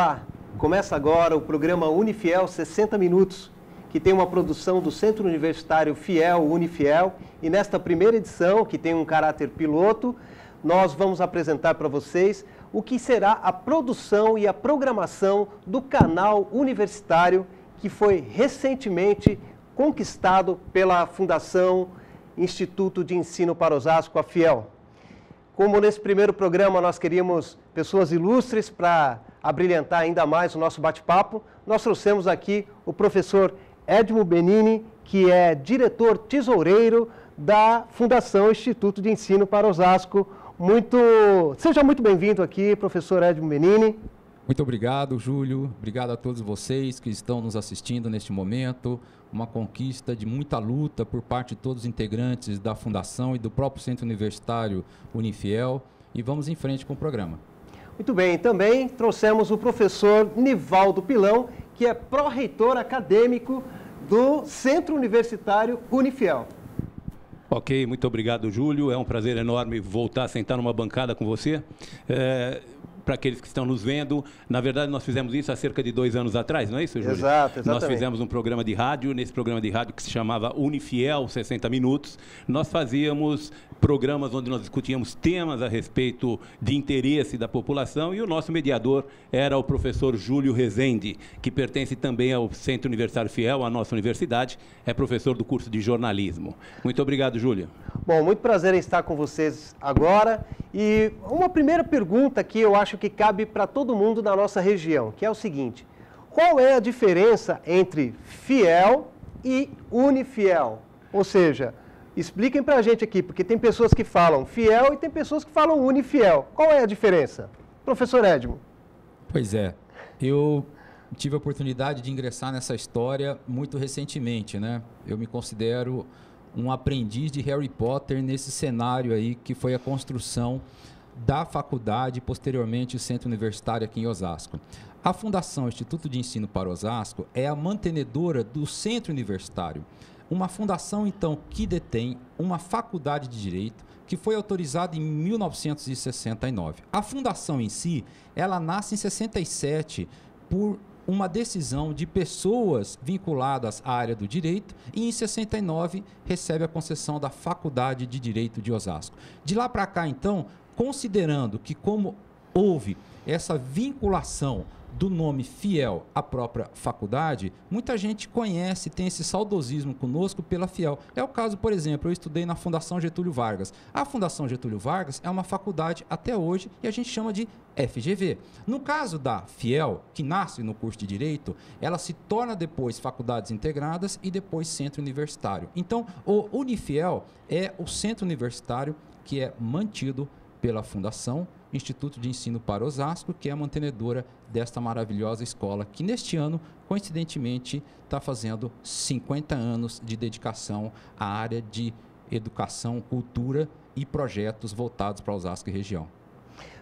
Olá, começa agora o programa Unifiel 60 Minutos, que tem uma produção do Centro Universitário Fiel, Unifiel, e nesta primeira edição, que tem um caráter piloto, nós vamos apresentar para vocês o que será a produção e a programação do canal universitário que foi recentemente conquistado pela Fundação Instituto de Ensino para Osasco, a Fiel. Como nesse primeiro programa nós queríamos pessoas ilustres para abrilhantar ainda mais o nosso bate-papo, nós trouxemos aqui o professor Edmo Benini, que é diretor tesoureiro da Fundação Instituto de Ensino para Osasco. Seja muito bem-vindo aqui, professor Edmo Benini. Muito obrigado, Júlio. Obrigado a todos vocês que estão nos assistindo neste momento. Uma conquista de muita luta por parte de todos os integrantes da Fundação e do próprio Centro Universitário Unifiel. E vamos em frente com o programa. Muito bem, também trouxemos o professor Nivaldo Pilão, que é pró-reitor acadêmico do Centro Universitário Unifiel. Ok, muito obrigado, Júlio. É um prazer enorme voltar a sentar numa bancada com você. Para aqueles que estão nos vendo, na verdade nós fizemos isso há cerca de 2 anos atrás, não é isso, Júlio? Exatamente. Nós fizemos um programa de rádio, nesse programa de rádio que se chamava Unifiel 60 Minutos, nós fazíamos programas onde nós discutíamos temas a respeito de interesse da população e o nosso mediador era o professor Júlio Rezende, que pertence também ao Centro Universitário Fiel, à nossa universidade, é professor do curso de jornalismo. Muito obrigado, Júlio. Bom, muito prazer em estar com vocês agora. E uma primeira pergunta que eu acho que cabe para todo mundo da nossa região, que é o seguinte: qual é a diferença entre Fiel e Unifiel? Ou seja, expliquem para a gente aqui, porque tem pessoas que falam Fiel e tem pessoas que falam Unifiel. Qual é a diferença? Professor Edmo. Pois é, eu tive a oportunidade de ingressar nessa história muito recentemente, né? Eu me considero um aprendiz de Harry Potter nesse cenário aí que foi a construção da faculdade e posteriormente o Centro Universitário aqui em Osasco. A Fundação Instituto de Ensino para Osasco é a mantenedora do Centro Universitário, uma fundação então que detém uma faculdade de Direito que foi autorizada em 1969. A fundação em si, ela nasce em 67 por uma decisão de pessoas vinculadas à área do direito e em 69 recebe a concessão da Faculdade de Direito de Osasco. De lá para cá, então, considerando que como houve essa vinculação do nome Fiel à própria faculdade, muita gente conhece, tem esse saudosismo conosco pela Fiel. É o caso, por exemplo, eu estudei na Fundação Getúlio Vargas. A Fundação Getúlio Vargas é uma faculdade até hoje e a gente chama de FGV. No caso da Fiel, que nasce no curso de Direito, ela se torna depois faculdades integradas e depois centro universitário. Então, o Unifiel é o centro universitário que é mantido pela Fundação Instituto de Ensino para Osasco, que é a mantenedora desta maravilhosa escola, que neste ano, coincidentemente, está fazendo 50 anos de dedicação à área de educação, cultura e projetos voltados para Osasco e região.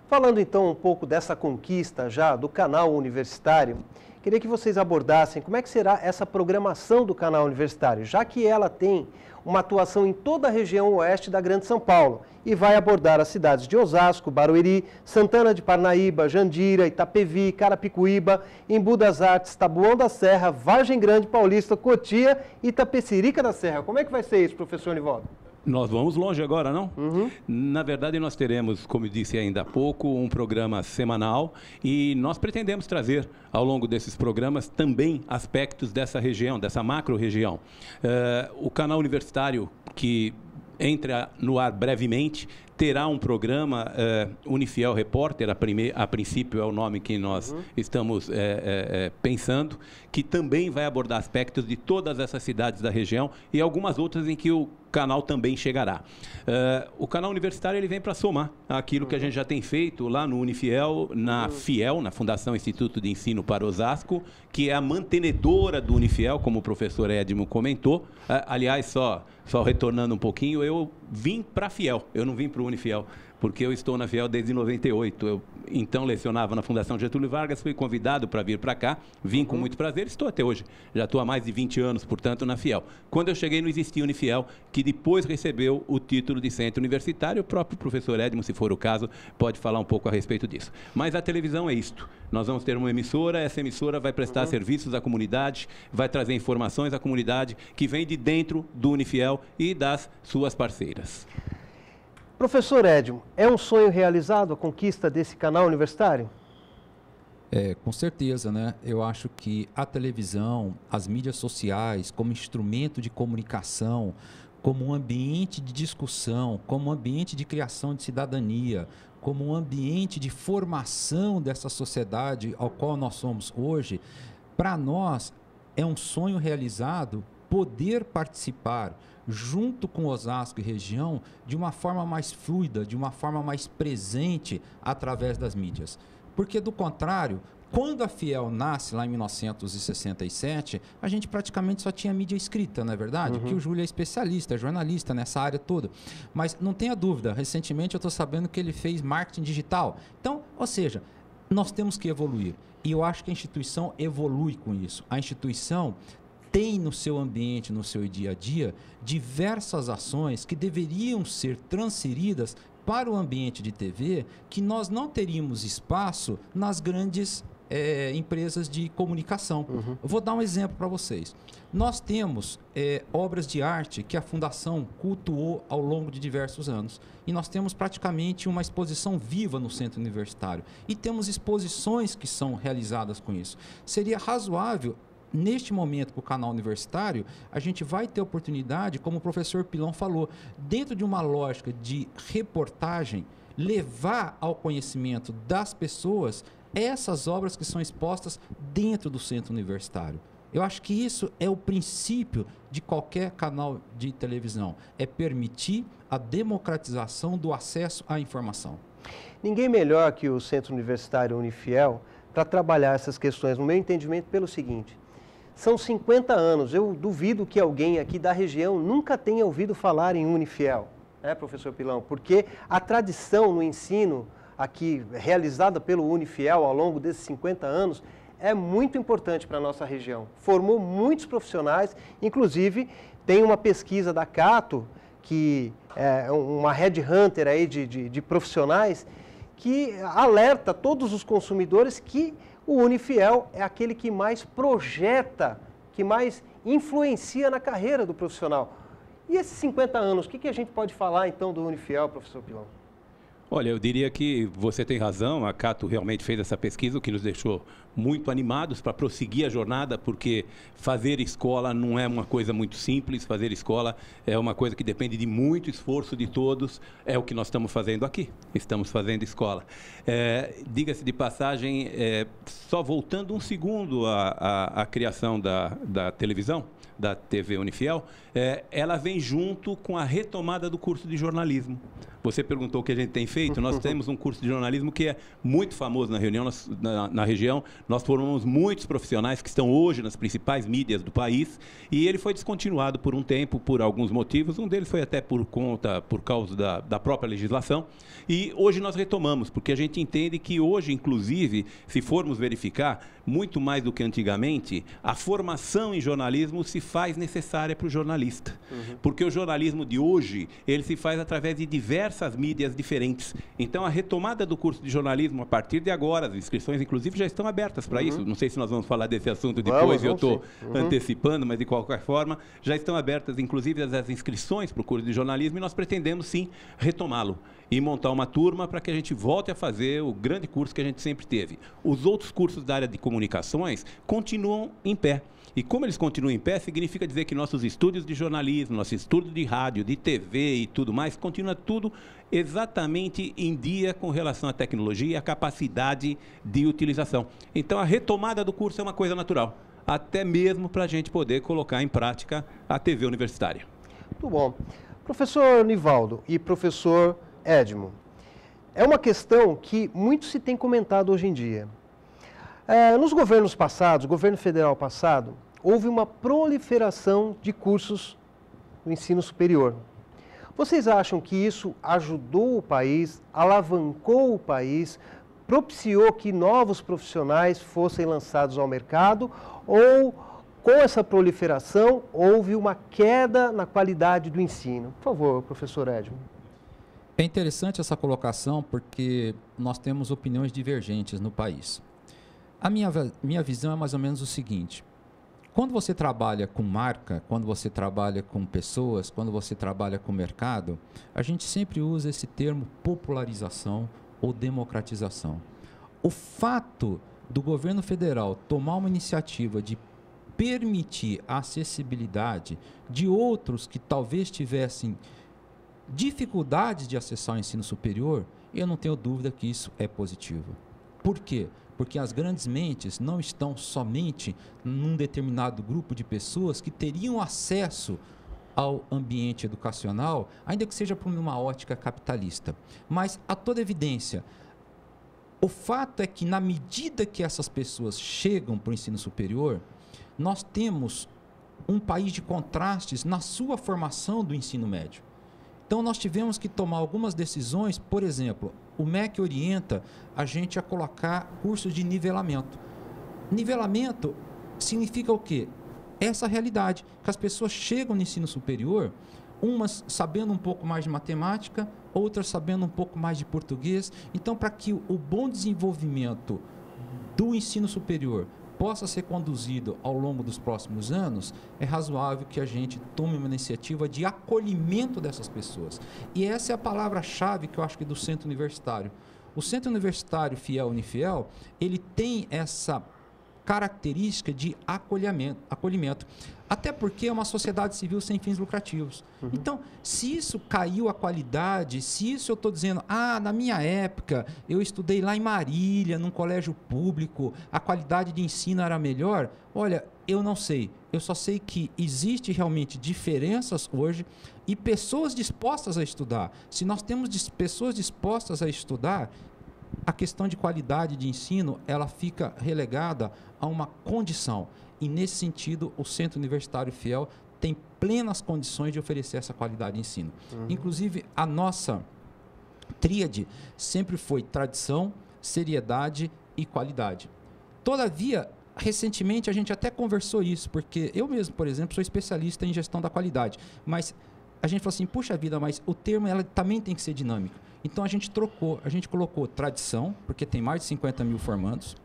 Falando então um pouco dessa conquista já do canal universitário, queria que vocês abordassem como é que será essa programação do canal universitário, já que ela tem uma atuação em toda a região oeste da Grande São Paulo e vai abordar as cidades de Osasco, Barueri, Santana de Parnaíba, Jandira, Itapevi, Carapicuíba, Embu das Artes, Taboão da Serra, Vargem Grande, Paulista, Cotia e Itapecerica da Serra. Como é que vai ser isso, professor Nivaldo? Nós vamos longe agora, não? Uhum. Na verdade, nós teremos, como eu disse ainda há pouco, um programa semanal e nós pretendemos trazer, ao longo desses programas, também aspectos dessa região, dessa macro-região. O canal universitário, que entra no ar brevemente, terá um programa Unifiel Repórter, a princípio é o nome que nós estamos pensando, que também vai abordar aspectos de todas essas cidades da região e algumas outras em que o canal também chegará. O canal universitário ele vem para somar aquilo que a gente já tem feito lá no Unifiel, na Fiel, na Fundação Instituto de Ensino para Osasco, que é a mantenedora do Unifiel, como o professor Edmo comentou. Aliás, só retornando um pouquinho, eu vim para a Fiel, eu não vim para o Unifiel, porque eu estou na Fiel desde 98. Eu, então, lecionava na Fundação Getúlio Vargas, fui convidado para vir para cá, vim com muito prazer, estou até hoje. Já estou há mais de 20 anos, portanto, na Fiel. Quando eu cheguei, não existia Unifiel, que depois recebeu o título de centro universitário. O próprio professor Edmo, se for o caso, pode falar um pouco a respeito disso. Mas a televisão é isto. Nós vamos ter uma emissora, essa emissora vai prestar serviços à comunidade, vai trazer informações à comunidade que vem de dentro do Unifiel e das suas parceiras. Professor Edmo, é um sonho realizado a conquista desse canal universitário? Com certeza, né? Eu acho que a televisão, as mídias sociais, como instrumento de comunicação, como um ambiente de discussão, como um ambiente de criação de cidadania, como um ambiente de formação dessa sociedade ao qual nós somos hoje, para nós é um sonho realizado poder participar junto com Osasco e região de uma forma mais fluida, de uma forma mais presente através das mídias. Porque, do contrário, quando a Fiel nasce lá em 1967, a gente praticamente só tinha mídia escrita, não é verdade? Que o Júlio é especialista, é jornalista nessa área toda. Mas não tenha dúvida, recentemente eu estou sabendo que ele fez marketing digital. Então, ou seja, nós temos que evoluir. E eu acho que a instituição evolui com isso. A instituição tem no seu ambiente, no seu dia a dia, diversas ações que deveriam ser transferidas para o ambiente de TV, que nós não teríamos espaço nas grandes empresas de comunicação. Eu vou dar um exemplo para vocês. Nós temos obras de arte que a Fundação cultuou ao longo de diversos anos. E nós temos praticamente uma exposição viva no centro universitário. E temos exposições que são realizadas com isso. Seria razoável, neste momento, com o canal universitário, a gente vai ter oportunidade, como o professor Pilão falou, dentro de uma lógica de reportagem, levar ao conhecimento das pessoas essas obras que são expostas dentro do centro universitário. Eu acho que isso é o princípio de qualquer canal de televisão, é permitir a democratização do acesso à informação. Ninguém melhor que o Centro Universitário Unifiel para trabalhar essas questões, no meu entendimento, pelo seguinte: são 50 anos, eu duvido que alguém aqui da região nunca tenha ouvido falar em Unifiel, né, professor Pilão? Porque a tradição no ensino aqui realizada pelo Unifiel ao longo desses 50 anos é muito importante para a nossa região. Formou muitos profissionais, inclusive tem uma pesquisa da Cato, que é uma headhunter aí de profissionais, que alerta todos os consumidores que o Unifiel é aquele que mais projeta, que mais influencia na carreira do profissional. E esses 50 anos, o que a gente pode falar então do Unifiel, professor Pilão? Olha, eu diria que você tem razão, a Cato realmente fez essa pesquisa, o que nos deixou muito animados para prosseguir a jornada, porque fazer escola não é uma coisa muito simples, fazer escola é uma coisa que depende de muito esforço de todos, é o que nós estamos fazendo aqui, estamos fazendo escola. Diga-se de passagem, só voltando um segundo à criação da televisão, da TV Unifiel, ela vem junto com a retomada do curso de jornalismo. Você perguntou o que a gente tem feito, nós temos um curso de jornalismo que é muito famoso na região, nós formamos muitos profissionais que estão hoje nas principais mídias do país, e ele foi descontinuado por um tempo, por alguns motivos, um deles foi até por causa da própria legislação, e hoje nós retomamos, porque a gente entende que hoje, inclusive, se formos verificar, muito mais do que antigamente, a formação em jornalismo se faz necessária para o jornalista. Porque o jornalismo de hoje, ele se faz através de diversas mídias diferentes. Então, a retomada do curso de jornalismo, a partir de agora, as inscrições, inclusive, já estão abertas para isso. Não sei se nós vamos falar desse assunto depois, eu estou antecipando, mas, de qualquer forma, já estão abertas, inclusive, as inscrições para o curso de jornalismo, e nós pretendemos, sim, retomá-lo e montar uma turma para que a gente volte a fazer o grande curso que a gente sempre teve. Os outros cursos da área de comunicações continuam em pé. E como eles continuam em pé, significa dizer que nossos estudos de jornalismo, nosso estudo de rádio, de TV e tudo mais, continua tudo exatamente em dia com relação à tecnologia e à capacidade de utilização. Então, a retomada do curso é uma coisa natural, até mesmo para a gente poder colocar em prática a TV universitária. Muito bom. Professor Nivaldo e professor Edmo, é uma questão que muito se tem comentado hoje em dia. Nos governos passados, governo federal passado, houve uma proliferação de cursos no ensino superior. Vocês acham que isso ajudou o país, alavancou o país, propiciou que novos profissionais fossem lançados ao mercado, ou com essa proliferação houve uma queda na qualidade do ensino? Por favor, professor Edmo. É interessante essa colocação porque nós temos opiniões divergentes no país. A minha visão é mais ou menos o seguinte: quando você trabalha com marca, quando você trabalha com pessoas, quando você trabalha com mercado, a gente sempre usa esse termo popularização ou democratização. O fato do governo federal tomar uma iniciativa de permitir a acessibilidade de outros que talvez tivessem dificuldades de acessar o ensino superior, eu não tenho dúvida que isso é positivo. Por quê? Porque as grandes mentes não estão somente num determinado grupo de pessoas que teriam acesso ao ambiente educacional, ainda que seja por uma ótica capitalista. Mas, a toda evidência, o fato é que, na medida que essas pessoas chegam para o ensino superior, nós temos um país de contrastes na sua formação do ensino médio. Então, nós tivemos que tomar algumas decisões. Por exemplo, o MEC orienta a gente a colocar cursos de nivelamento. Nivelamento significa o quê? Essa realidade, que as pessoas chegam no ensino superior, umas sabendo um pouco mais de matemática, outras sabendo um pouco mais de português. Então, para que o bom desenvolvimento do ensino superior possa ser conduzido ao longo dos próximos anos, é razoável que a gente tome uma iniciativa de acolhimento dessas pessoas. E essa é a palavra-chave que eu acho que do Centro Universitário. O Centro Universitário Fiel Unifiel, ele tem essa característica de acolhimento. Até porque é uma sociedade civil sem fins lucrativos. Então, se isso caiu a qualidade, se isso eu estou dizendo, na minha época, eu estudei lá em Marília, num colégio público, a qualidade de ensino era melhor, olha, eu não sei. Eu só sei que existe realmente diferenças hoje e pessoas dispostas a estudar. Se nós temos pessoas dispostas a estudar, a questão de qualidade de ensino, ela fica relegada a uma condição. E, nesse sentido, o Centro Universitário Fiel tem plenas condições de oferecer essa qualidade de ensino. Inclusive, a nossa tríade sempre foi tradição, seriedade e qualidade. Todavia, recentemente, a gente até conversou isso, porque eu mesmo, por exemplo, sou especialista em gestão da qualidade, mas a gente falou assim, puxa vida, mas o termo ela também tem que ser dinâmico. Então, a gente colocou tradição, porque tem mais de 50 mil formandos,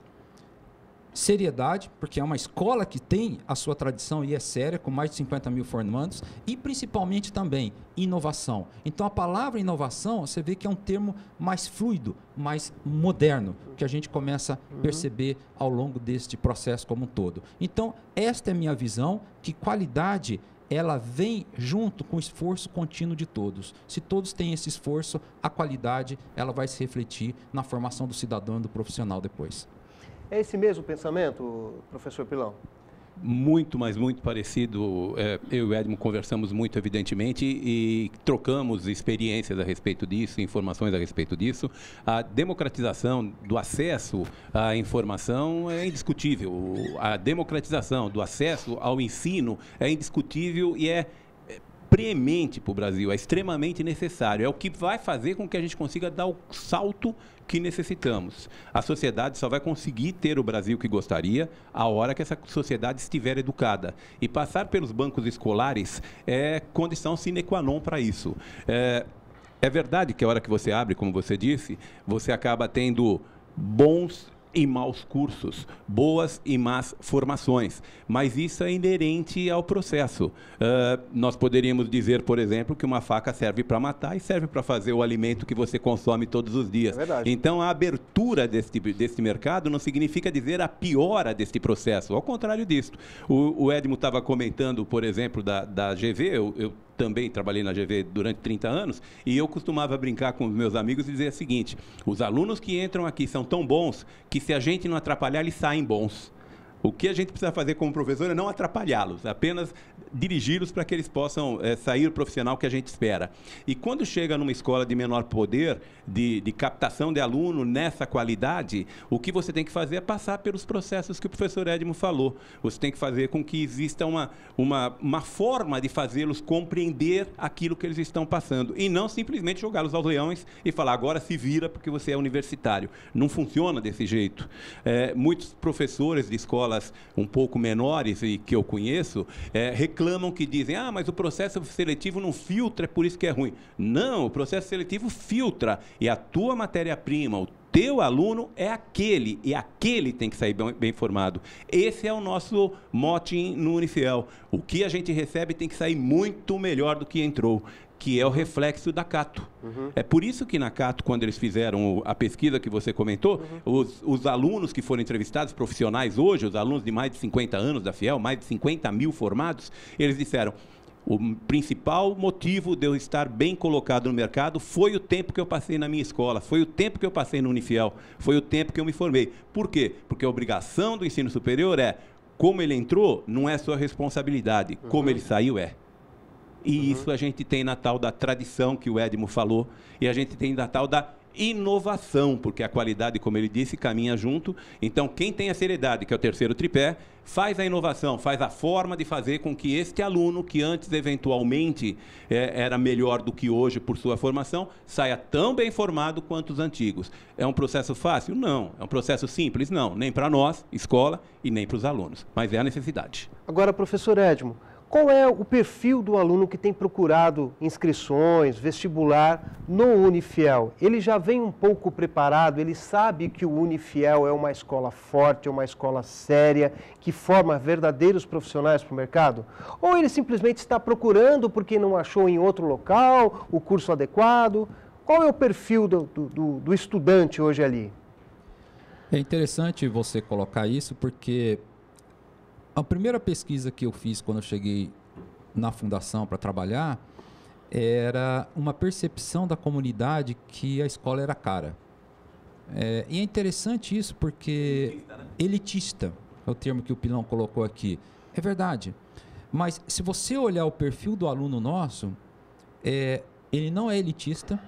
seriedade, porque é uma escola que tem a sua tradição e é séria, com mais de 50 mil formandos, e principalmente também inovação. Então, a palavra inovação, você vê que é um termo mais fluido, mais moderno, que a gente começa a perceber ao longo deste processo como um todo. Então, esta é a minha visão, que qualidade ela vem junto com o esforço contínuo de todos. Se todos têm esse esforço, a qualidade ela vai se refletir na formação do cidadão e do profissional depois. É esse mesmo pensamento, professor Pilão? Muito, mas muito parecido. Eu e o Edmo conversamos muito, evidentemente, e trocamos experiências a respeito disso, informações a respeito disso. A democratização do acesso à informação é indiscutível. A democratização do acesso ao ensino é indiscutível e é preemente para o Brasil, é extremamente necessário. É o que vai fazer com que a gente consiga dar o salto que necessitamos. A sociedade só vai conseguir ter o Brasil que gostaria a hora que essa sociedade estiver educada. E passar pelos bancos escolares é condição sine qua non para isso. É verdade que a hora que você abre, como você disse, você acaba tendo bons e maus cursos, boas e más formações, mas isso é inerente ao processo. Nós poderíamos dizer, por exemplo, que uma faca serve para matar e serve para fazer o alimento que você consome todos os dias. É verdade. Então, a abertura deste mercado não significa dizer a piora deste processo, ao contrário disso. O Edmo estava comentando, por exemplo, da GV, eu também trabalhei na GV durante 30 anos, e eu costumava brincar com os meus amigos e dizer o seguinte: os alunos que entram aqui são tão bons que, se a gente não atrapalhar, eles saem bons. O que a gente precisa fazer como professor é não atrapalhá-los, apenas dirigi-los para que eles possam sair o profissional que a gente espera. E quando chega numa escola de menor poder, de captação de aluno nessa qualidade, o que você tem que fazer é passar pelos processos que o professor Edmo falou. Você tem que fazer com que exista uma forma de fazê-los compreender aquilo que eles estão passando, e não simplesmente jogá-los aos leões e falar, agora se vira porque você é universitário. Não funciona desse jeito. Muitos professores de escolas um pouco menores e que eu conheço, reclamam que dizem, mas o processo seletivo não filtra, é por isso que é ruim. Não, o processo seletivo filtra, e a tua matéria-prima, o teu aluno é aquele, e aquele tem que sair bem formado. Esse é o nosso mote no Unifiel. O que a gente recebe tem que sair muito melhor do que entrou, que é o reflexo da Cato. É por isso que na Cato, quando eles fizeram a pesquisa que você comentou, os alunos que foram entrevistados, profissionais hoje, os alunos de mais de 50 anos da Fiel, mais de 50 mil formados, eles disseram, o principal motivo de eu estar bem colocado no mercado foi o tempo que eu passei na minha escola, foi o tempo que eu passei no Unifiel, foi o tempo que eu me formei. Por quê? Porque a obrigação do ensino superior como ele entrou, não é sua responsabilidade, como ele saiu, E isso a gente tem na tal da tradição que o Edmo falou, e a gente tem na tal da inovação, porque a qualidade, como ele disse, caminha junto. Então, quem tem a seriedade, que é o terceiro tripé, faz a inovação, faz a forma de fazer com que este aluno, que antes eventualmente era melhor do que hoje por sua formação, saia tão bem formado quanto os antigos. É um processo fácil? Não. É um processo simples? Não. Nem para nós, escola, e nem para os alunos. Mas é a necessidade. Agora, professor Edmo, qual é o perfil do aluno que tem procurado inscrições, vestibular no Unifiel? Ele já vem um pouco preparado, ele sabe que o Unifiel é uma escola forte, é uma escola séria, que forma verdadeiros profissionais para o mercado? Ou ele simplesmente está procurando porque não achou em outro local o curso adequado? Qual é o perfil do estudante hoje ali? É interessante você colocar isso porque a primeira pesquisa que eu fiz quando eu cheguei na fundação para trabalhar era uma percepção da comunidade que a escola era cara. E é interessante isso porque elitista é o termo que o Pilão colocou aqui. É verdade. Mas se você olhar o perfil do aluno nosso, ele não é elitista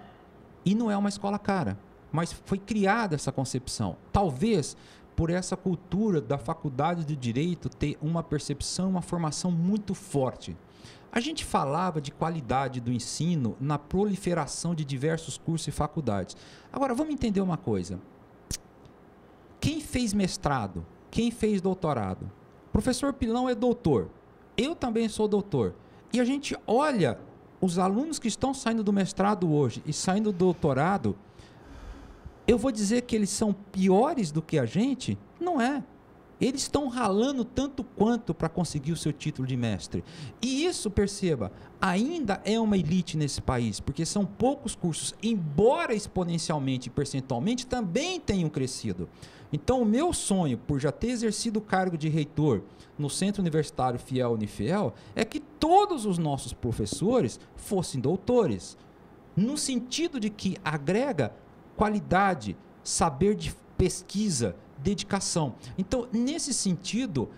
e não é uma escola cara. Mas foi criada essa concepção. Talvez por essa cultura da faculdade de Direito ter uma percepção, uma formação muito forte. A gente falava de qualidade do ensino na proliferação de diversos cursos e faculdades. Agora, vamos entender uma coisa. Quem fez mestrado? Quem fez doutorado? O professor Pilão é doutor. Eu também sou doutor. E a gente olha os alunos que estão saindo do mestrado hoje e saindo do doutorado. Eu vou dizer que eles são piores do que a gente? Não é. Eles estão ralando tanto quanto para conseguir o seu título de mestre. E isso, perceba, ainda é uma elite nesse país, porque são poucos cursos, embora exponencialmente e percentualmente também tenham crescido. Então, o meu sonho, por já ter exercido o cargo de reitor no Centro Universitário Fiel Unifiel, é que todos os nossos professores fossem doutores, no sentido de que agrega qualidade, saber de pesquisa, dedicação. Então, nesse sentido,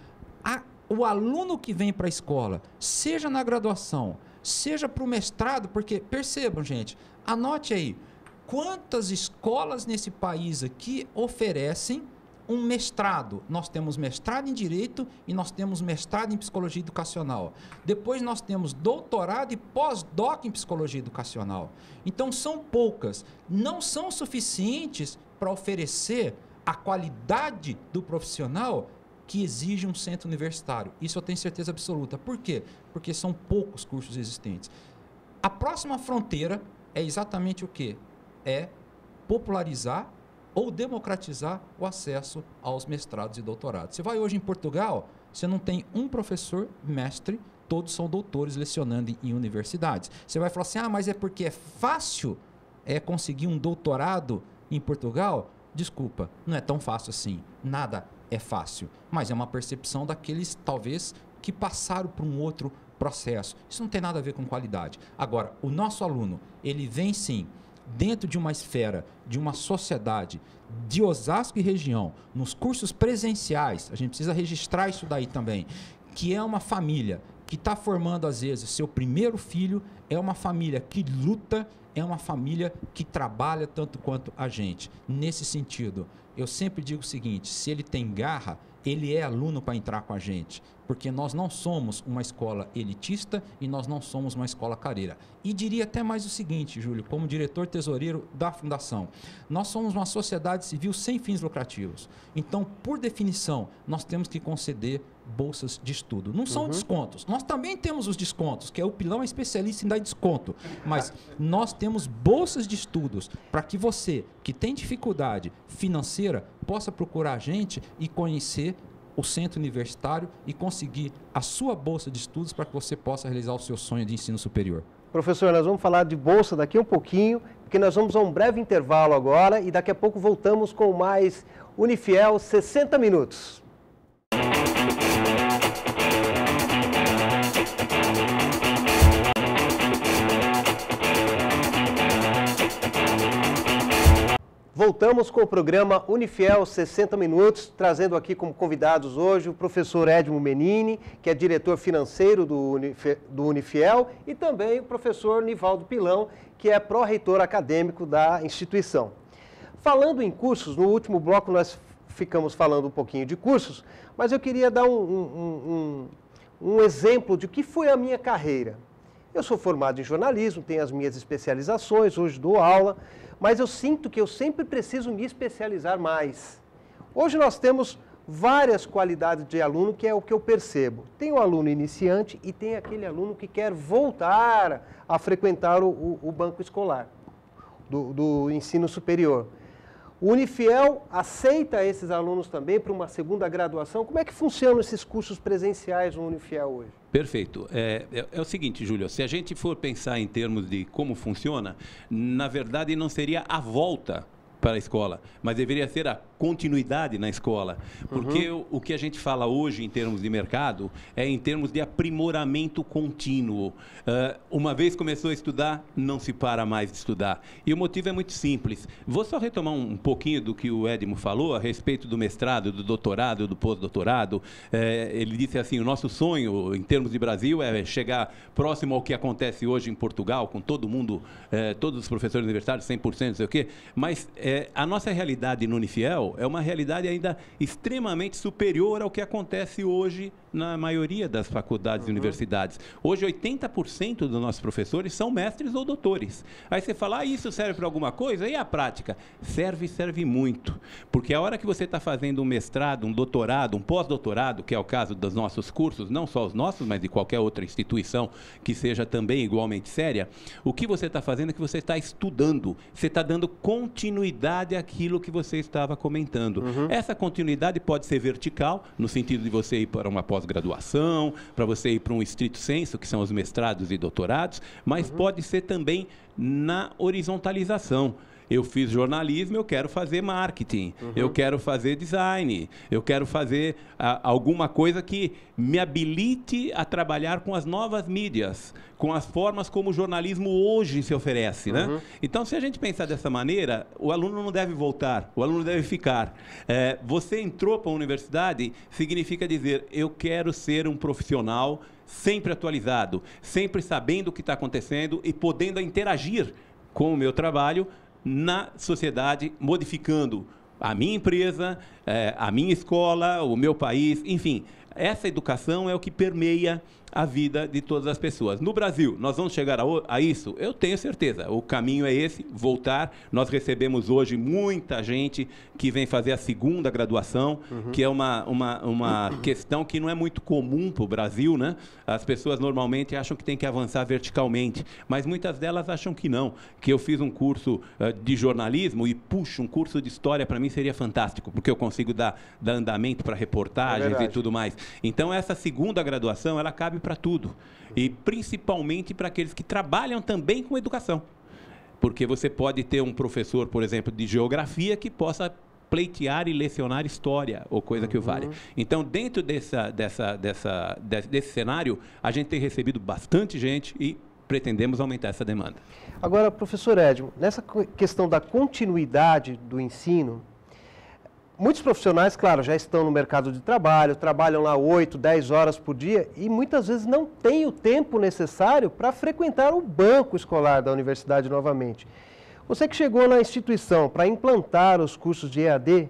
o aluno que vem para a escola, seja na graduação, seja para o mestrado, porque, percebam, gente, anote aí, quantas escolas nesse país aqui oferecem um mestrado? Nós temos mestrado em Direito e nós temos mestrado em Psicologia Educacional. Depois nós temos doutorado e pós-doc em Psicologia Educacional. Então são poucas, não são suficientes para oferecer a qualidade do profissional que exige um centro universitário. Isso eu tenho certeza absoluta. Por quê? Porque são poucos cursos existentes. A próxima fronteira é exatamente o quê? É popularizar ou democratizar o acesso aos mestrados e doutorados. Você vai hoje em Portugal, você não tem um professor mestre, todos são doutores lecionando em universidades. Você vai falar assim, mas é porque é fácil conseguir um doutorado em Portugal? Desculpa, não é tão fácil assim. Nada é fácil, mas é uma percepção daqueles, talvez, que passaram por um outro processo. Isso não tem nada a ver com qualidade. Agora, o nosso aluno, ele vem sim dentro de uma esfera, de uma sociedade de Osasco e região, nos cursos presenciais, a gente precisa registrar isso daí também, que é uma família que está formando, às vezes, seu primeiro filho, é uma família que luta, é uma família que trabalha tanto quanto a gente. Nesse sentido, eu sempre digo o seguinte, se ele tem garra, ele é aluno para entrar com a gente, porque nós não somos uma escola elitista e nós não somos uma escola careira. E diria até mais o seguinte, Júlio, como diretor tesoureiro da Fundação, nós somos uma sociedade civil sem fins lucrativos. Então, por definição, nós temos que conceder bolsas de estudo. Não são descontos. Nós também temos os descontos, que o Pilão é especialista em dar desconto. Mas nós temos bolsas de estudos para que você, que tem dificuldade financeira, possa procurar a gente e conhecer o centro universitário e conseguir a sua bolsa de estudos para que você possa realizar o seu sonho de ensino superior. Professor, nós vamos falar de bolsa daqui um pouquinho, porque nós vamos a um breve intervalo agora e daqui a pouco voltamos com mais Unifiel 60 minutos. Voltamos com o programa Unifiel 60 Minutos, trazendo aqui como convidados hoje o professor Edmo Menini, que é diretor financeiro do Unifiel, e também o professor Nivaldo Pilão, que é pró-reitor acadêmico da instituição. Falando em cursos, no último bloco nós ficamos falando um pouquinho de cursos, mas eu queria dar um exemplo de o que foi a minha carreira. Eu sou formado em jornalismo, tenho as minhas especializações, hoje dou aula, mas eu sinto que eu sempre preciso me especializar mais. Hoje nós temos várias qualidades de aluno, que é o que eu percebo. Tem o aluno iniciante e tem aquele aluno que quer voltar a frequentar o banco escolar, do ensino superior. O Unifiel aceita esses alunos também para uma segunda graduação? Como é que funcionam esses cursos presenciais no Unifiel hoje? Perfeito. É o seguinte, Júlio, se a gente for pensar em termos de como funciona, na verdade não seria a volta para a escola, mas deveria ser a continuidade na escola, porque o que a gente fala hoje em termos de mercado é em termos de aprimoramento contínuo. Uma vez começou a estudar, não se para mais de estudar. E o motivo é muito simples. Vou só retomar um pouquinho do que o Edmo falou a respeito do mestrado, do doutorado, do pós-doutorado. Ele disse assim, o nosso sonho em termos de Brasil é chegar próximo ao que acontece hoje em Portugal, com todo mundo, todos os professores universitários, 100%, não sei o quê, mas a nossa realidade no Unifiel é uma realidade ainda extremamente superior ao que acontece hoje na maioria das faculdades e universidades. Hoje, 80% dos nossos professores são mestres ou doutores. Aí você fala, isso serve para alguma coisa? E a prática? Serve muito. Porque a hora que você está fazendo um mestrado, um doutorado, um pós-doutorado, que é o caso dos nossos cursos, não só os nossos, mas de qualquer outra instituição que seja também igualmente séria, o que você está fazendo é que você está estudando, você está dando continuidade àquilo que você estava comentando. Essa continuidade pode ser vertical, no sentido de você ir para uma pós-graduação, para você ir para um estrito sensu, que são os mestrados e doutorados, mas pode ser também na horizontalização. Eu fiz jornalismo, eu quero fazer marketing, eu quero fazer design, eu quero fazer alguma coisa que me habilite a trabalhar com as novas mídias, com as formas como o jornalismo hoje se oferece, né? Então, se a gente pensar dessa maneira, o aluno não deve voltar, o aluno deve ficar. Você entrou para a universidade, significa dizer, eu quero ser um profissional sempre atualizado, sempre sabendo o que está acontecendo e podendo interagir com o meu trabalho na sociedade, modificando a minha empresa, a minha escola, o meu país, enfim. Essa educação é o que permeia a vida de todas as pessoas. No Brasil, nós vamos chegar a isso? Eu tenho certeza. O caminho é esse, voltar. Nós recebemos hoje muita gente que vem fazer a segunda graduação, que é uma questão que não é muito comum para o Brasil, né? As pessoas normalmente acham que tem que avançar verticalmente, mas muitas delas acham que não, que eu fiz um curso de jornalismo e, puxa, um curso de história para mim seria fantástico, porque eu consigo dar andamento para reportagens e tudo mais. Então, essa segunda graduação, ela cabe para tudo, e principalmente para aqueles que trabalham também com educação, porque você pode ter um professor, por exemplo, de geografia que possa pleitear e lecionar história, ou coisa que o valha. Então, dentro desse cenário, a gente tem recebido bastante gente e pretendemos aumentar essa demanda. Agora, professor Edmo, nessa questão da continuidade do ensino, muitos profissionais, claro, já estão no mercado de trabalho, trabalham lá 8, 10 horas por dia e muitas vezes não têm o tempo necessário para frequentar o banco escolar da universidade novamente. Você que chegou na instituição para implantar os cursos de EAD,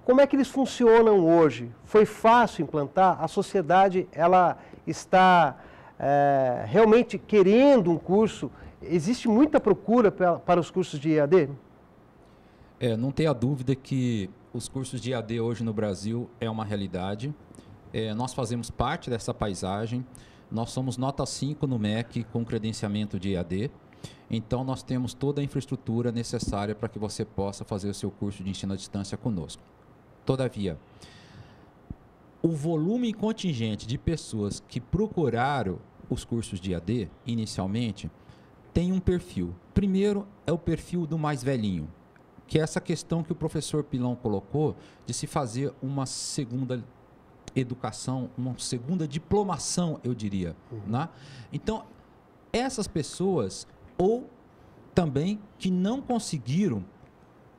como é que eles funcionam hoje? Foi fácil implantar? A sociedade ela está realmente querendo um curso? Existe muita procura para os cursos de EAD? Não tenha dúvida que os cursos de EAD hoje no Brasil é uma realidade. Nós fazemos parte dessa paisagem. Nós somos nota 5 no MEC com credenciamento de EAD. Então, nós temos toda a infraestrutura necessária para que você possa fazer o seu curso de ensino à distância conosco. Todavia, o volume contingente de pessoas que procuraram os cursos de EAD, inicialmente, tem um perfil. Primeiro, é o perfil do mais velhinho, que é essa questão que o professor Pilão colocou de se fazer uma segunda educação, uma segunda diplomação, eu diria. Né? Então, essas pessoas, ou também que não conseguiram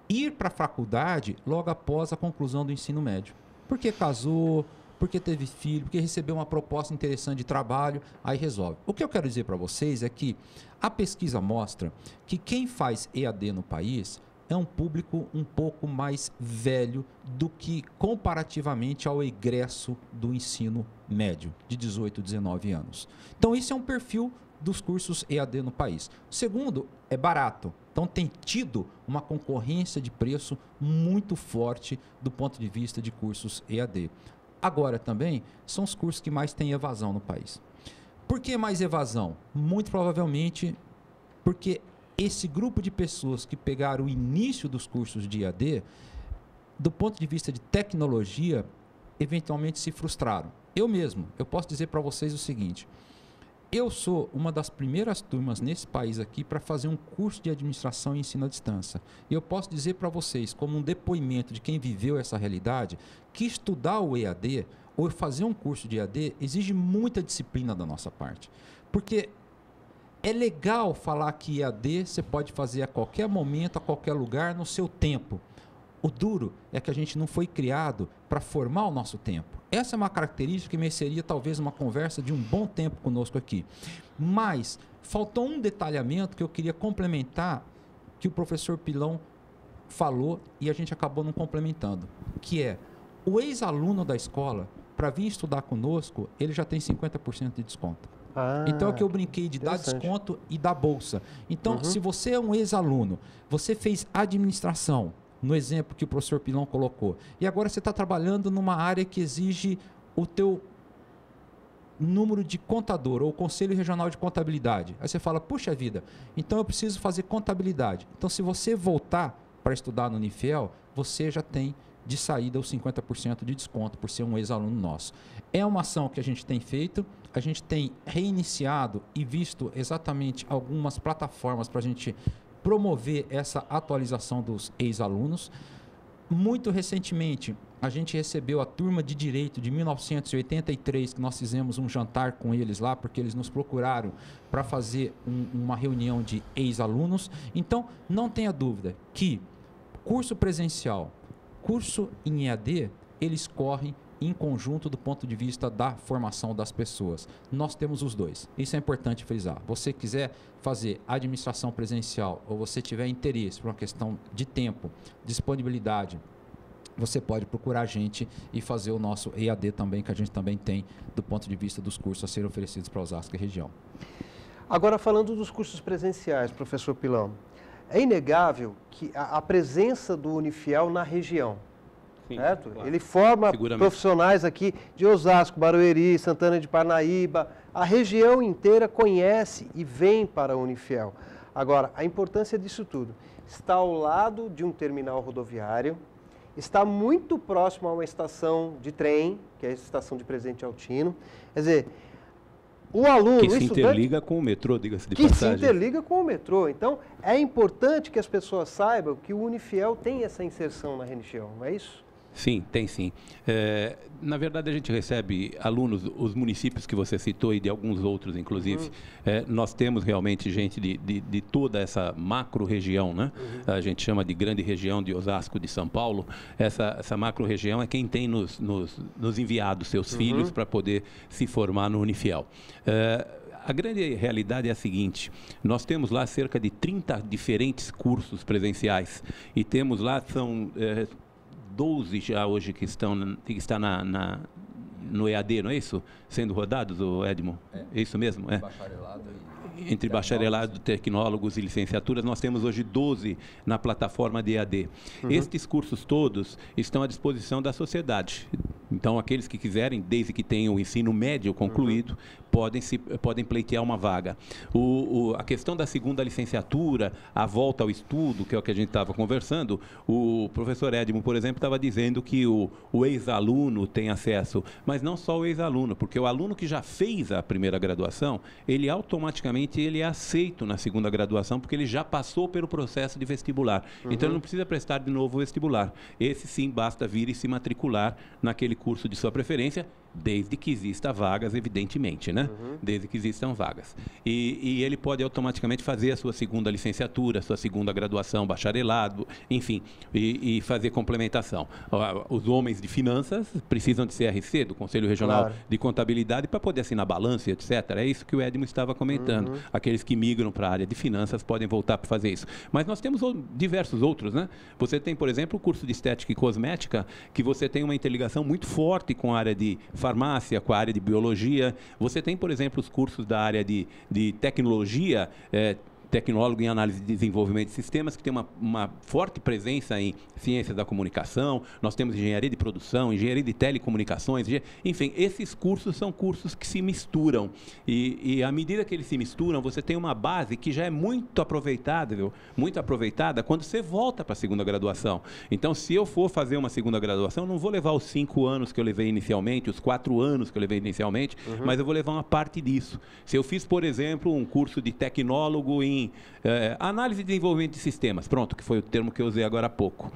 ir para a faculdade logo após a conclusão do ensino médio. Porque casou, porque teve filho, porque recebeu uma proposta interessante de trabalho, aí resolve. O que eu quero dizer para vocês é que a pesquisa mostra que quem faz EAD no país é um público um pouco mais velho do que comparativamente ao egresso do ensino médio, de 18, 19 anos. Então, isso é um perfil dos cursos EAD no país. O segundo, é barato. Então, tem tido uma concorrência de preço muito forte do ponto de vista de cursos EAD. Agora, também, são os cursos que mais têm evasão no país. Por que mais evasão? Muito provavelmente porque esse grupo de pessoas que pegaram o início dos cursos de EAD, do ponto de vista de tecnologia, eventualmente se frustraram. Eu posso dizer para vocês o seguinte: eu sou uma das primeiras turmas nesse país aqui para fazer um curso de administração e ensino à distância. E eu posso dizer para vocês, como um depoimento de quem viveu essa realidade, que estudar o EAD ou fazer um curso de EAD exige muita disciplina da nossa parte. Porque é legal falar que EAD você pode fazer a qualquer momento, a qualquer lugar, no seu tempo. O duro é que a gente não foi criado para formar o nosso tempo. Essa é uma característica que mereceria talvez uma conversa de um bom tempo conosco aqui. Mas faltou um detalhamento que eu queria complementar, que o professor Pilão falou e a gente acabou não complementando, que é o ex-aluno da escola, para vir estudar conosco, ele já tem 50% de desconto. Então é o que eu brinquei de dar desconto e dar bolsa. Então, se você é um ex-aluno, você fez administração, no exemplo que o professor Pilão colocou, e agora você está trabalhando numa área que exige o teu número de contador ou Conselho Regional de Contabilidade. Aí você fala, puxa vida, então eu preciso fazer contabilidade. Então, se você voltar para estudar no Unifiel, você já tem de saída os 50% de desconto por ser um ex-aluno nosso. É uma ação que a gente tem feito, a gente tem reiniciado e visto exatamente algumas plataformas para a gente promover essa atualização dos ex-alunos. Muito recentemente, a gente recebeu a turma de Direito de 1983, que nós fizemos um jantar com eles lá, porque eles nos procuraram para fazer uma reunião de ex-alunos. Então, não tenha dúvida que curso presencial, curso em EAD, eles correm em conjunto do ponto de vista da formação das pessoas. Nós temos os dois. Isso é importante frisar. Você quiser fazer administração presencial ou você tiver interesse por uma questão de tempo, disponibilidade, você pode procurar a gente e fazer o nosso EAD também, que a gente também tem do ponto de vista dos cursos a serem oferecidos para Osasco e região. Agora, falando dos cursos presenciais, professor Pilão, é inegável que a presença do Unifiel na região, sim, certo? Claro. Ele forma profissionais aqui de Osasco, Barueri, Santana de Parnaíba. A região inteira conhece e vem para a Unifiel. Agora, a importância disso tudo está ao lado de um terminal rodoviário, está muito próximo a uma estação de trem, que é a estação de Presidente Altino. Quer dizer, o aluno, que se interliga com o metrô, diga-se de passagem. Que se interliga com o metrô. Então, é importante que as pessoas saibam que o Unifiel tem essa inserção na região, não é isso? Sim, tem sim. Na verdade, a gente recebe alunos, os municípios que você citou e de alguns outros, inclusive. Nós temos realmente gente de toda essa macro-região, né? A gente chama de grande região de Osasco, de São Paulo. Essa macro-região é quem tem nos enviado seus filhos para poder se formar no Unifiel. A grande realidade é a seguinte: nós temos lá cerca de 30 diferentes cursos presenciais e temos lá, são 12 já hoje que está no EAD, não é isso? Sendo rodados, Edmo? É isso mesmo? Bacharelado entre bacharelado, tecnólogos e licenciaturas, nós temos hoje 12 na plataforma de EAD. Estes cursos todos estão à disposição da sociedade. Então, aqueles que quiserem, desde que tenham o ensino médio concluído, podem pleitear uma vaga. A questão da segunda licenciatura, a volta ao estudo, que é o que a gente estava conversando, o professor Edmo, por exemplo, estava dizendo que o ex-aluno tem acesso, mas não só o ex-aluno, porque o aluno que já fez a primeira graduação, ele automaticamente é aceito na segunda graduação, porque ele já passou pelo processo de vestibular. Então, ele não precisa prestar de novo o vestibular. Esse sim, basta vir e se matricular naquele curso de sua preferência, desde que exista vagas, evidentemente, né? Desde que existam vagas. E ele pode automaticamente fazer a sua segunda licenciatura, sua segunda graduação, bacharelado, enfim, e fazer complementação. Os homens de finanças precisam de CRC, do Conselho Regional de Contabilidade, para poder assinar balanço, etc. É isso que o Edmo estava comentando. Aqueles que migram para a área de finanças podem voltar para fazer isso. Mas nós temos diversos outros, né? Você tem, por exemplo, o curso de estética e cosmética, que você tem uma interligação muito forte com a área de farmácia, com a área de biologia. Você tem, por exemplo, os cursos da área de tecnologia, tecnólogo em análise de desenvolvimento de sistemas, que tem uma forte presença em ciências da comunicação. Nós temos engenharia de produção, engenharia de telecomunicações, enfim, esses cursos são cursos que se misturam. E à medida que eles se misturam, você tem uma base que já é muito aproveitada quando você volta para a segunda graduação. Então, se eu for fazer uma segunda graduação, eu não vou levar os 5 anos que eu levei inicialmente, os 4 anos que eu levei inicialmente, mas eu vou levar uma parte disso. Se eu fiz, por exemplo, um curso de tecnólogo em análise de desenvolvimento de sistemas, pronto, que foi o termo que eu usei agora há pouco.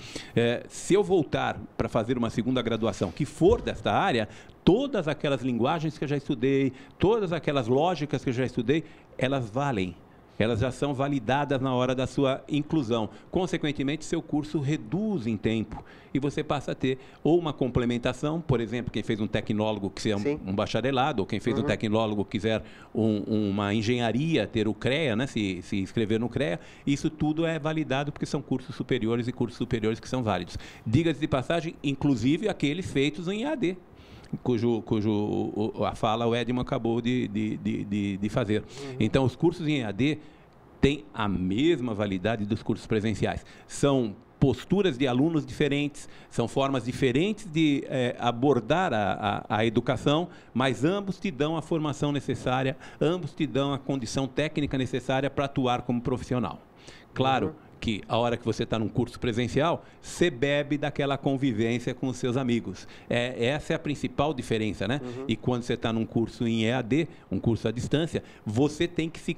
Se eu voltar para fazer uma segunda graduação que for desta área, todas aquelas linguagens que eu já estudei, todas aquelas lógicas que eu já estudei, elas valem. Elas já são validadas na hora da sua inclusão. Consequentemente, seu curso reduz em tempo e você passa a ter ou uma complementação, por exemplo, quem fez um tecnólogo quiser um bacharelado, ou quem fez um tecnólogo quiser uma engenharia, ter o CREA, né, se inscrever no CREA, isso tudo é validado porque são cursos superiores e cursos superiores que são válidos. Diga-se de passagem, inclusive aqueles feitos em EAD. A fala o Edmo acabou de fazer. Então, os cursos em EAD têm a mesma validade dos cursos presenciais. São posturas de alunos diferentes, são formas diferentes de abordar a educação, mas ambos te dão a formação necessária, ambos te dão a condição técnica necessária para atuar como profissional. Claro que a hora que você está num curso presencial, você bebe daquela convivência com os seus amigos. Essa é a principal diferença, né? E quando você está num curso em EAD, um curso à distância, você tem que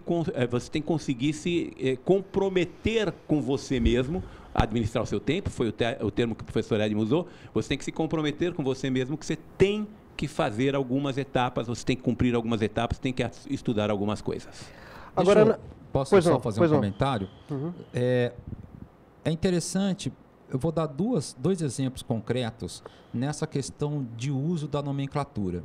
conseguir se comprometer com você mesmo, administrar o seu tempo, foi o termo que o professor Edmo usou. Você tem que se comprometer com você mesmo, que você tem que fazer algumas etapas, você tem que cumprir algumas etapas, tem que estudar algumas coisas. Agora, posso só fazer um comentário? É interessante, eu vou dar dois exemplos concretos nessa questão de uso da nomenclatura.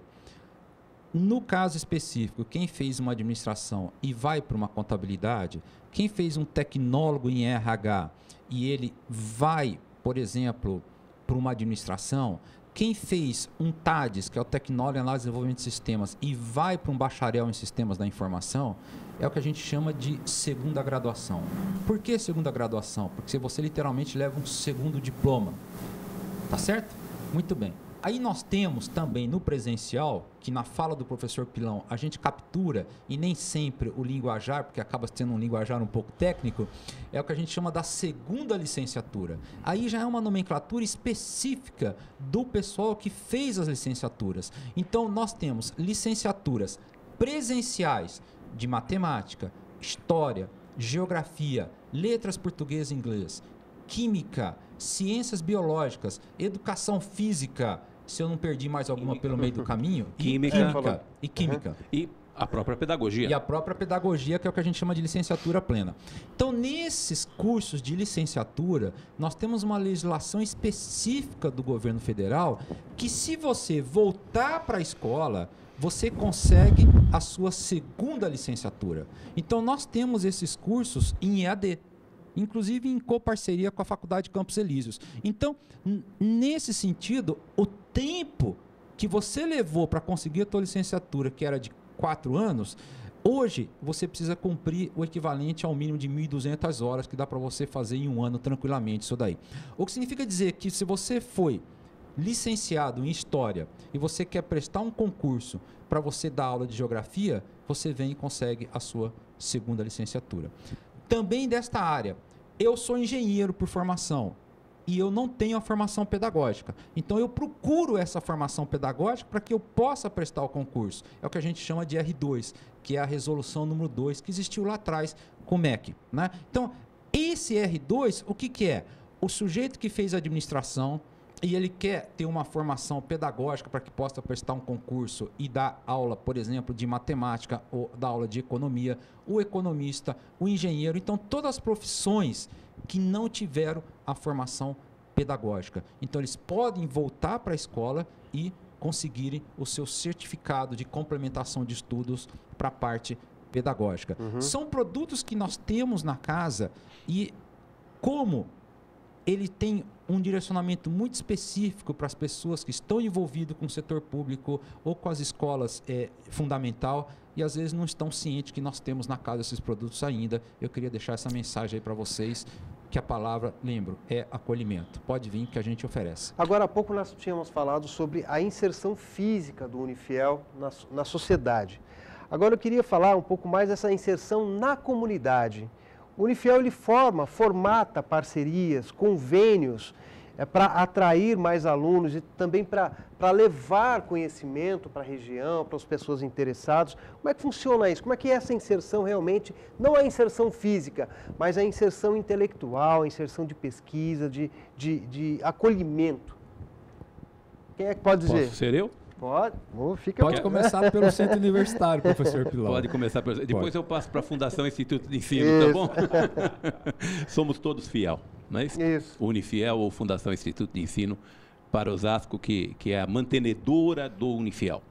No caso específico, quem fez uma administração e vai para uma contabilidade, quem fez um tecnólogo em RH e ele vai, por exemplo, para uma administração, quem fez um TADES, que é o Tecnólogo em Análise e Desenvolvimento de Sistemas, e vai para um bacharel em Sistemas da Informação, é o que a gente chama de segunda graduação. Por que segunda graduação? Porque você literalmente leva um segundo diploma. Tá certo? Muito bem. Aí nós temos também no presencial, que na fala do professor Pilão a gente captura, e nem sempre o linguajar, porque acaba sendo um linguajar um pouco técnico, é o que a gente chama da segunda licenciatura. Aí já é uma nomenclatura específica do pessoal que fez as licenciaturas. Então nós temos licenciaturas presenciais de matemática, história, geografia, letras português e inglês, química, ciências biológicas, educação física, se eu não perdi mais alguma pelo meio do caminho, química e química. E a própria pedagogia. E a própria pedagogia, que é o que a gente chama de licenciatura plena. Então, nesses cursos de licenciatura, nós temos uma legislação específica do governo federal que, se você voltar para a escola, você consegue a sua segunda licenciatura. Então, nós temos esses cursos em EAD, inclusive em coparceria com a Faculdade Campos Elíseos. Então, nesse sentido, o tempo que você levou para conseguir a tua licenciatura, que era de 4 anos, hoje você precisa cumprir o equivalente ao mínimo de 1.200 horas, que dá para você fazer em um ano tranquilamente isso daí. O que significa dizer que se você foi licenciado em História e você quer prestar um concurso para você dar aula de Geografia, você vem e consegue a sua segunda licenciatura. Também desta área, eu sou engenheiro por formação e eu não tenho a formação pedagógica. Então, eu procuro essa formação pedagógica para que eu possa prestar o concurso. É o que a gente chama de R2, que é a resolução número 2, que existiu lá atrás com o MEC, né? Então, esse R2, o que é? O sujeito que fez a administração e ele quer ter uma formação pedagógica para que possa prestar um concurso e dar aula, por exemplo, de matemática ou dar aula de economia, o economista, o engenheiro. Então, todas as profissões que não tiveram a formação pedagógica. Então, eles podem voltar para a escola e conseguirem o seu certificado de complementação de estudos para a parte pedagógica. São produtos que nós temos na casa e, como ele tem um direcionamento muito específico para as pessoas que estão envolvidas com o setor público ou com as escolas fundamental e às vezes não estão cientes que nós temos na casa esses produtos ainda. Eu queria deixar essa mensagem aí para vocês, que a palavra, lembro, é acolhimento. Pode vir que a gente oferece. Agora há pouco nós tínhamos falado sobre a inserção física do Unifiel na sociedade. Agora eu queria falar um pouco mais dessa inserção na comunidade. O Unifiel ele formata parcerias, convênios para atrair mais alunos e também para levar conhecimento para a região, para as pessoas interessadas. Como é que funciona isso? Como é que é essa inserção realmente, não a inserção física, mas a inserção intelectual, a inserção de pesquisa, de acolhimento? Quem é que pode dizer? Posso ser eu? Pode, pode começar pelo centro universitário, professor Pilão. Pode começar pelo... Depois eu passo para a Fundação Instituto de Ensino, tá bom? Somos todos fiel, não é isso? Isso. Unifiel ou Fundação Instituto de Ensino para Osasco, que é a mantenedora do Unifiel.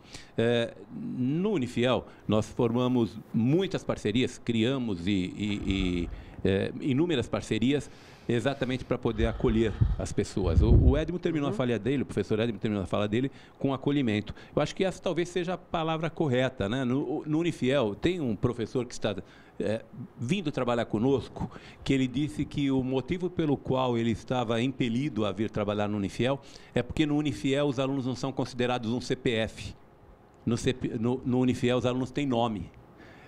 No Unifiel, nós formamos muitas parcerias, criamos inúmeras parcerias, exatamente para poder acolher as pessoas. O Edmo terminou a fala dele, o professor Edmo terminou a fala dele com acolhimento. Eu acho que essa talvez seja a palavra correta, né? No Unifiel, tem um professor que está vindo trabalhar conosco, que ele disse que o motivo pelo qual ele estava impelido a vir trabalhar no Unifiel é porque no Unifiel os alunos não são considerados um CPF. No Unifiel os alunos têm nome.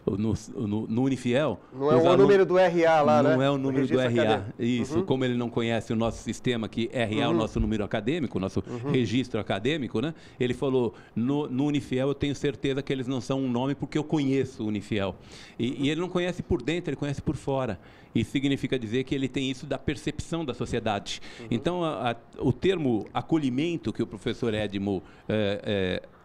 No Unifiel... Não é o número do RA lá, né? Não é o número do RA. Isso, como ele não conhece o nosso sistema, que RA é o nosso número acadêmico, o nosso registro acadêmico, né? Ele falou, no Unifiel eu tenho certeza que eles não são um nome porque eu conheço o Unifiel. E ele não conhece por dentro, ele conhece por fora. Isso significa dizer que ele tem isso da percepção da sociedade. Então, o termo acolhimento que o professor Edmo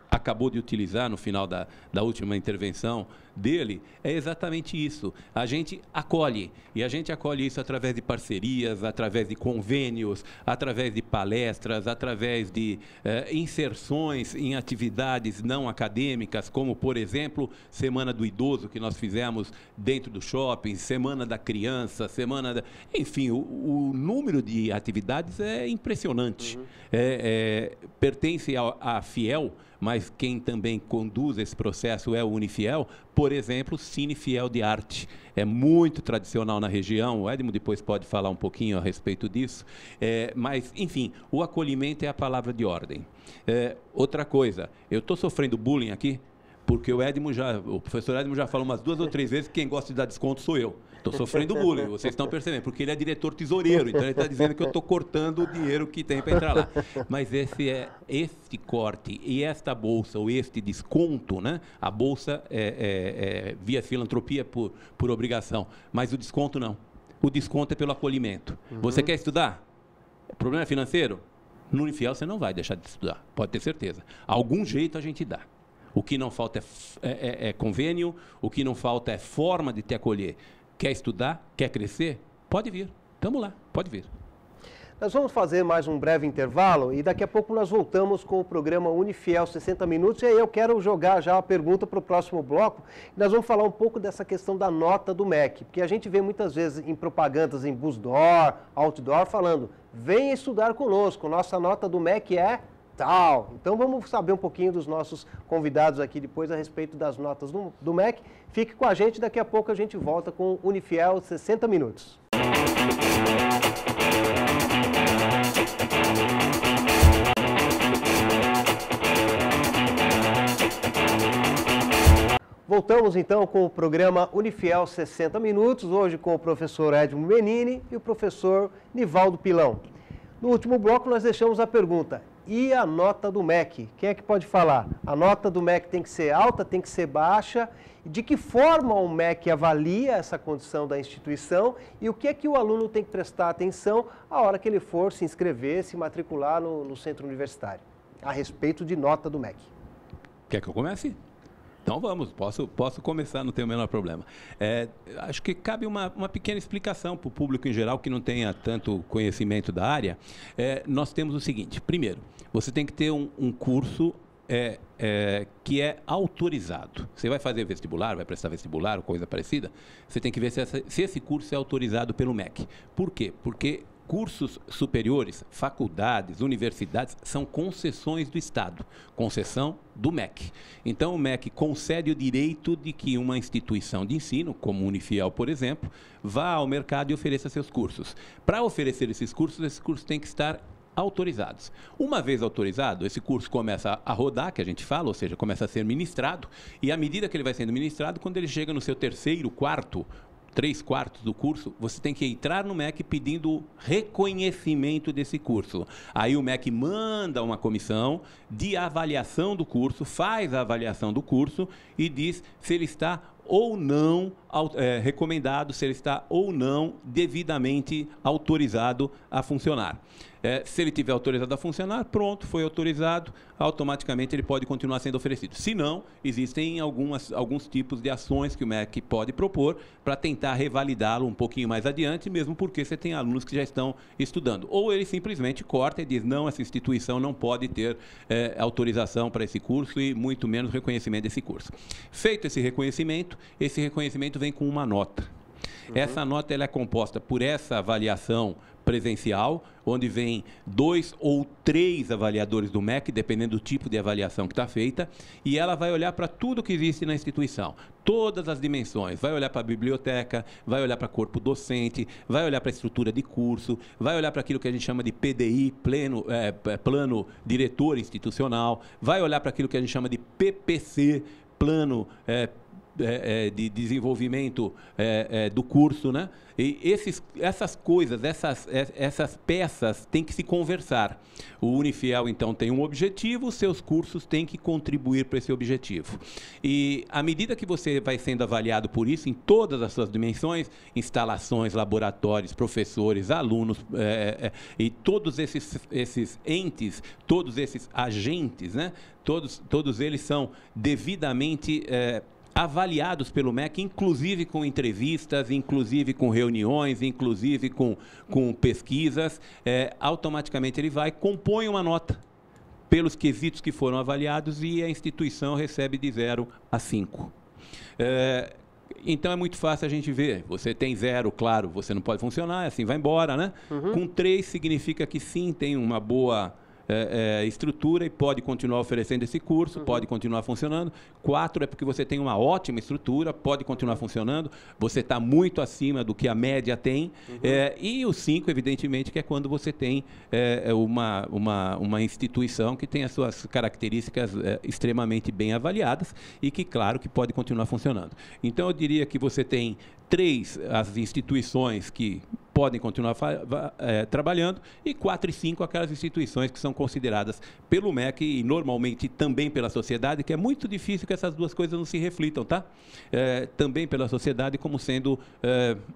acabou de utilizar no final da última intervenção dele, é exatamente isso. A gente acolhe, e a gente acolhe isso através de parcerias, através de convênios, através de palestras, através de inserções em atividades não acadêmicas, como, por exemplo, Semana do Idoso, que nós fizemos dentro do shopping, Semana da Criança, Enfim, o número de atividades é impressionante. Pertence à Fiel, mas quem também conduz esse processo é o Unifiel. Por exemplo, o Cine Fiel de Arte. É muito tradicional na região, o Edmo depois pode falar um pouquinho a respeito disso. Mas, enfim, o acolhimento é a palavra de ordem. Outra coisa, eu estou sofrendo bullying aqui, porque o professor Edmo já falou umas 2 ou 3 vezes que quem gosta de dar desconto sou eu. Estou sofrendo bullying, vocês estão percebendo, porque ele é diretor tesoureiro, então ele está dizendo que eu estou cortando o dinheiro que tem para entrar lá. Mas esse corte e esta bolsa, ou este desconto, né? A bolsa é via filantropia por obrigação, mas o desconto não. O desconto é pelo acolhimento. Você quer estudar? Problema financeiro? No Unifiel você não vai deixar de estudar, pode ter certeza. Algum jeito a gente dá. O que não falta é convênio, o que não falta é forma de te acolher. Quer estudar? Quer crescer? Pode vir. Estamos lá, pode vir. Nós vamos fazer mais um breve intervalo e daqui a pouco nós voltamos com o programa Unifiel 60 Minutos. E aí eu quero jogar já a pergunta para o próximo bloco. Nós vamos falar um pouco dessa questão da nota do MEC, porque a gente vê muitas vezes em propagandas em busdoor, outdoor, falando: venha estudar conosco, nossa nota do MEC é tal. Então vamos saber um pouquinho dos nossos convidados aqui depois a respeito das notas do MEC. Fique com a gente, daqui a pouco a gente volta com o Unifiel 60 Minutos. Voltamos então com o programa Unifiel 60 Minutos, hoje com o professor Edmo Menini e o professor Nivaldo Pilão. No último bloco nós deixamos a pergunta: e a nota do MEC? Quem é que pode falar? A nota do MEC tem que ser alta, tem que ser baixa? De que forma o MEC avalia essa condição da instituição e o que é que o aluno tem que prestar atenção a hora que ele for se inscrever, se matricular no centro universitário, a respeito de nota do MEC? Quer que eu comece? Então vamos, posso começar, não tem o menor problema. Acho que cabe uma pequena explicação para o público em geral que não tenha tanto conhecimento da área. Nós temos o seguinte: primeiro, você tem que ter um curso que é autorizado. Você vai fazer vestibular, vai prestar vestibular ou coisa parecida, você tem que ver se esse curso é autorizado pelo MEC. Por quê? Porque cursos superiores, faculdades, universidades, são concessões do Estado, concessão do MEC. Então, o MEC concede o direito de que uma instituição de ensino, como o Unifiel, por exemplo, vá ao mercado e ofereça seus cursos. Para oferecer esses cursos têm que estar autorizados. Uma vez autorizado, esse curso começa a rodar, que a gente fala, ou seja, começa a ser ministrado, e à medida que ele vai sendo ministrado, quando ele chega no seu terceiro, quarto, 3/4 do curso, você tem que entrar no MEC pedindo reconhecimento desse curso. Aí o MEC manda uma comissão de avaliação do curso, faz a avaliação do curso e diz se ele está ou não recomendado, se ele está ou não devidamente autorizado a funcionar. Se ele tiver autorizado a funcionar, pronto, foi autorizado, automaticamente ele pode continuar sendo oferecido. Se não, existem alguns tipos de ações que o MEC pode propor para tentar revalidá-lo um pouquinho mais adiante, mesmo porque você tem alunos que já estão estudando. Ou ele simplesmente corta e diz: não, essa instituição não pode ter autorização para esse curso e muito menos reconhecimento desse curso. Feito esse reconhecimento vem com uma nota. Essa nota ela é composta por essa avaliação presencial, onde vem 2 ou 3 avaliadores do MEC, dependendo do tipo de avaliação que está feita, e ela vai olhar para tudo que existe na instituição, todas as dimensões, vai olhar para a biblioteca, vai olhar para corpo docente, vai olhar para a estrutura de curso, vai olhar para aquilo que a gente chama de PDI, plano diretor institucional, vai olhar para aquilo que a gente chama de PPC, plano de desenvolvimento do curso, né? E essas coisas, essas peças têm que se conversar. O Unifiel, então, tem um objetivo, seus cursos têm que contribuir para esse objetivo. E à medida que você vai sendo avaliado por isso, em todas as suas dimensões, instalações, laboratórios, professores, alunos, e todos esses entes, todos esses agentes, né? Todos eles são devidamente avaliados pelo MEC, inclusive com entrevistas, inclusive com reuniões, inclusive com pesquisas, automaticamente ele compõe uma nota pelos quesitos que foram avaliados e a instituição recebe de 0 a 5. Então é muito fácil a gente ver. Você tem 0, claro, você não pode funcionar, assim vai embora, né? Com 3 significa que sim, tem uma boa estrutura e pode continuar oferecendo esse curso, pode continuar funcionando. 4 é porque você tem uma ótima estrutura, pode continuar funcionando, você está muito acima do que a média tem. E o 5, evidentemente, que é quando você tem uma instituição que tem as suas características extremamente bem avaliadas e que, claro, que pode continuar funcionando. Então, eu diria que você tem 3 as instituições que podem continuar trabalhando, e 4 e 5 aquelas instituições que são consideradas pelo MEC e normalmente também pela sociedade, que é muito difícil que essas duas coisas não se reflitam, tá? Também pela sociedade como sendo,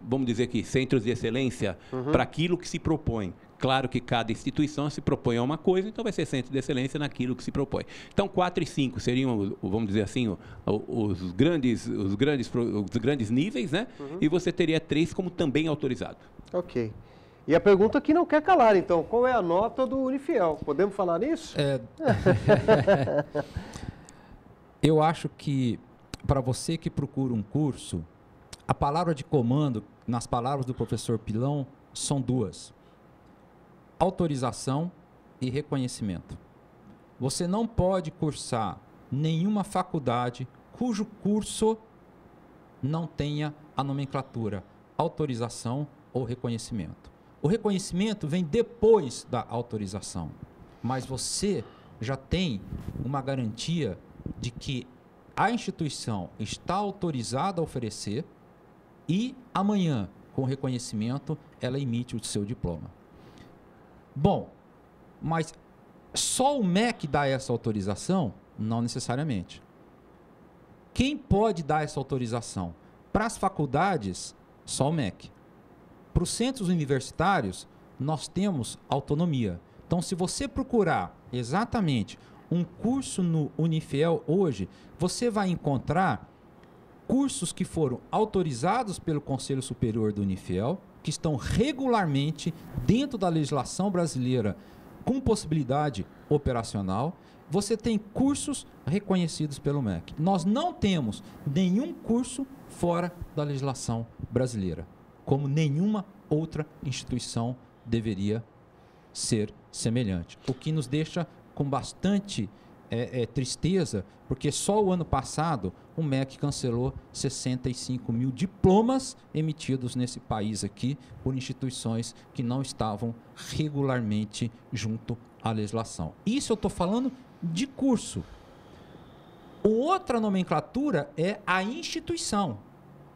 vamos dizer aqui, centros de excelência para aquilo que se propõe. Claro que cada instituição se propõe a uma coisa, então vai ser centro de excelência naquilo que se propõe. Então, 4 e 5 seriam, vamos dizer assim, os grandes níveis, né? E você teria 3 como também autorizado. Ok. E a pergunta que não quer calar, então, qual é a nota do Unifiel? Podemos falar nisso? Eu acho que, para você que procura um curso, a palavra de comando, nas palavras do professor Pilão, são 2. Autorização e reconhecimento. Você não pode cursar nenhuma faculdade cujo curso não tenha a nomenclatura autorização ou reconhecimento. O reconhecimento vem depois da autorização, mas você já tem uma garantia de que a instituição está autorizada a oferecer e amanhã, com reconhecimento, ela emite o seu diploma. Bom, mas só o MEC dá essa autorização? Não necessariamente. Quem pode dar essa autorização? Para as faculdades, só o MEC. Para os centros universitários, nós temos autonomia. Então, se você procurar exatamente um curso no Unifiel hoje, você vai encontrar cursos que foram autorizados pelo Conselho Superior do Unifiel, que estão regularmente dentro da legislação brasileira com possibilidade operacional. Você tem cursos reconhecidos pelo MEC. Nós não temos nenhum curso fora da legislação brasileira, como nenhuma outra instituição deveria ser semelhante. O que nos deixa com bastante tristeza, porque só o ano passado o MEC cancelou 65 mil diplomas emitidos nesse país aqui por instituições que não estavam regularmente junto à legislação. Isso eu estou falando de curso. Outra nomenclatura é a instituição.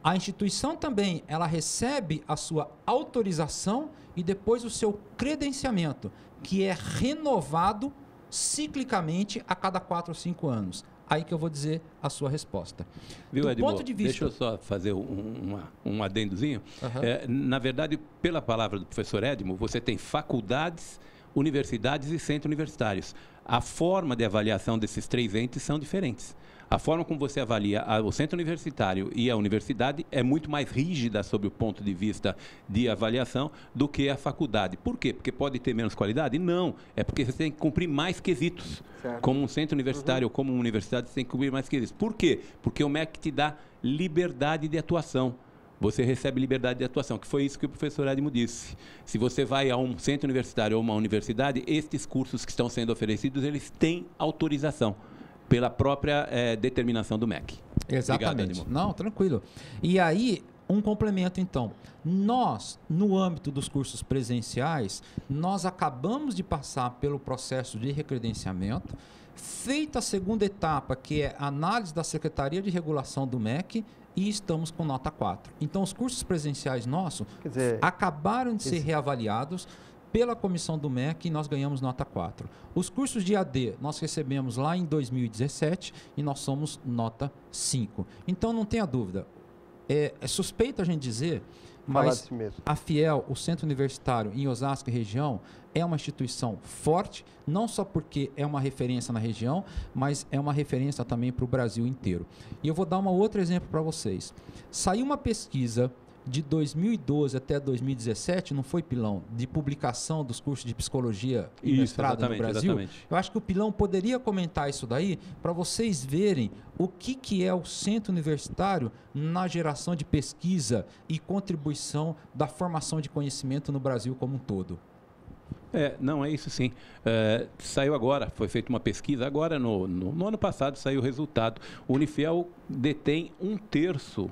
A instituição também, ela recebe a sua autorização e depois o seu credenciamento, que é renovado ciclicamente a cada 4 ou 5 anos. Aí que eu vou dizer a sua resposta. Viu, Edmond? Deixa eu só fazer um adendozinho. Na verdade, pela palavra do professor Edmond, você tem faculdades, universidades e centros universitários. A forma de avaliação desses 3 entes são diferentes. A forma como você avalia o centro universitário e a universidade é muito mais rígida sob o ponto de vista de avaliação do que a faculdade. Por quê? Porque pode ter menos qualidade? Não. É porque você tem que cumprir mais quesitos. Certo. Como um centro universitário ou como uma universidade, você tem que cumprir mais quesitos. Por quê? Porque o MEC te dá liberdade de atuação. Você recebe liberdade de atuação, que foi isso que o professor Edmond disse. Se você vai a um centro universitário ou uma universidade, estes cursos que estão sendo oferecidos, eles têm autorização pela própria determinação do MEC. Exatamente. Obrigado, não, tranquilo. E aí, um complemento então. Nós, no âmbito dos cursos presenciais, nós acabamos de passar pelo processo de recredenciamento, feita a segunda etapa, que é a análise da Secretaria de Regulação do MEC, e estamos com nota 4. Então, os cursos presenciais nossos acabaram de ser reavaliados pela comissão do MEC e nós ganhamos nota 4. Os cursos de AD nós recebemos lá em 2017 e nós somos nota 5. Então, não tenha dúvida. É suspeito a gente dizer, mas a Fiel, o Centro Universitário em Osasco e região, é uma instituição forte, não só porque é uma referência na região, mas é uma referência também para o Brasil inteiro. E eu vou dar um outro exemplo para vocês. Saiu uma pesquisa de 2012 até 2017, não foi, Pilão, de publicação dos cursos de psicologia e mestrado no Brasil? Exatamente. Eu acho que o Pilão poderia comentar isso daí para vocês verem o que é o centro universitário na geração de pesquisa e contribuição da formação de conhecimento no Brasil como um todo. Não, é isso sim. Saiu agora, foi feita uma pesquisa, agora no ano passado saiu o resultado. O Unifiel detém um terço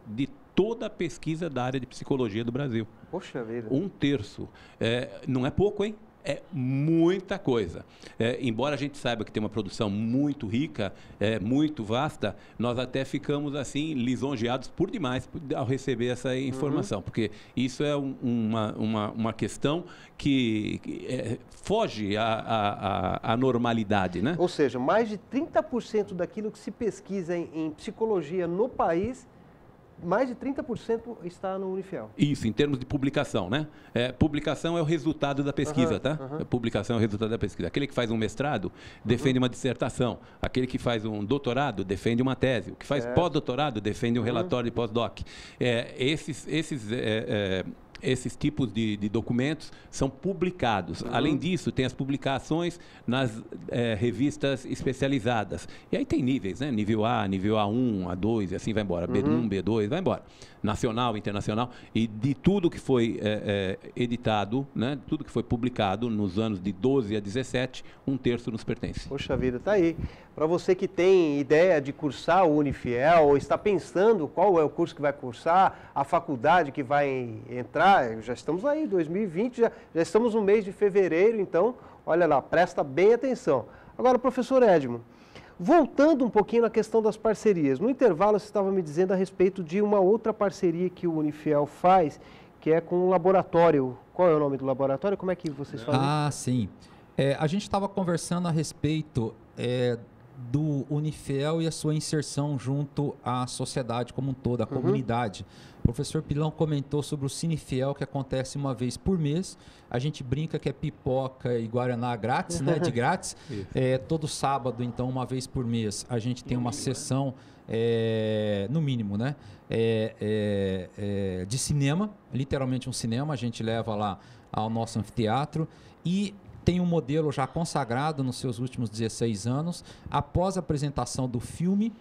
de toda a pesquisa da área de psicologia do Brasil. Poxa vida. 1/3. Não é pouco, hein? É muita coisa. Embora a gente saiba que tem uma produção muito rica, muito vasta, nós até ficamos assim lisonjeados por demais ao receber essa informação, porque isso é uma questão que foge à normalidade, né? Ou seja, mais de 30% daquilo que se pesquisa em psicologia no país mais de 30% está no Unifiel. Isso, em termos de publicação, né? Publicação é o resultado da pesquisa, tá? Publicação é o resultado da pesquisa. Aquele que faz um mestrado defende uma dissertação. Aquele que faz um doutorado defende uma tese. O que faz pós-doutorado defende um relatório de pós-doc. Esses tipos de documentos são publicados. Além disso, tem as publicações nas revistas especializadas. E aí tem níveis, né? Nível A, nível A1, A2, e assim vai embora. B1, B2, vai embora. Nacional, internacional. E de tudo que foi editado, né? Tudo que foi publicado nos anos de 12 a 17, 1/3 nos pertence. Poxa vida, tá aí. Para você que tem ideia de cursar o Unifiel, ou está pensando qual é o curso que vai cursar, a faculdade que vai entrar, já estamos aí, 2020, já estamos no mês de fevereiro, então, olha lá, presta bem atenção. Agora, professor Edmo, voltando um pouquinho na questão das parcerias, no intervalo você estava me dizendo a respeito de uma outra parceria que o Unifiel faz, que é com o laboratório. Qual é o nome do laboratório? Como é que vocês fazem? Ah, sim. A gente estava conversando a respeito do Unifiel e a sua inserção junto à sociedade como um todo, à comunidade. O professor Pilão comentou sobre o Cinefiel, que acontece uma vez por mês. A gente brinca que é pipoca e guaraná grátis, né? De grátis. Todo sábado, então, uma vez por mês, a gente tem uma sessão, no mínimo, né? De cinema, literalmente um cinema. A gente leva lá ao nosso anfiteatro e tem um modelo já consagrado nos seus últimos 16 anos. Após a apresentação do filme,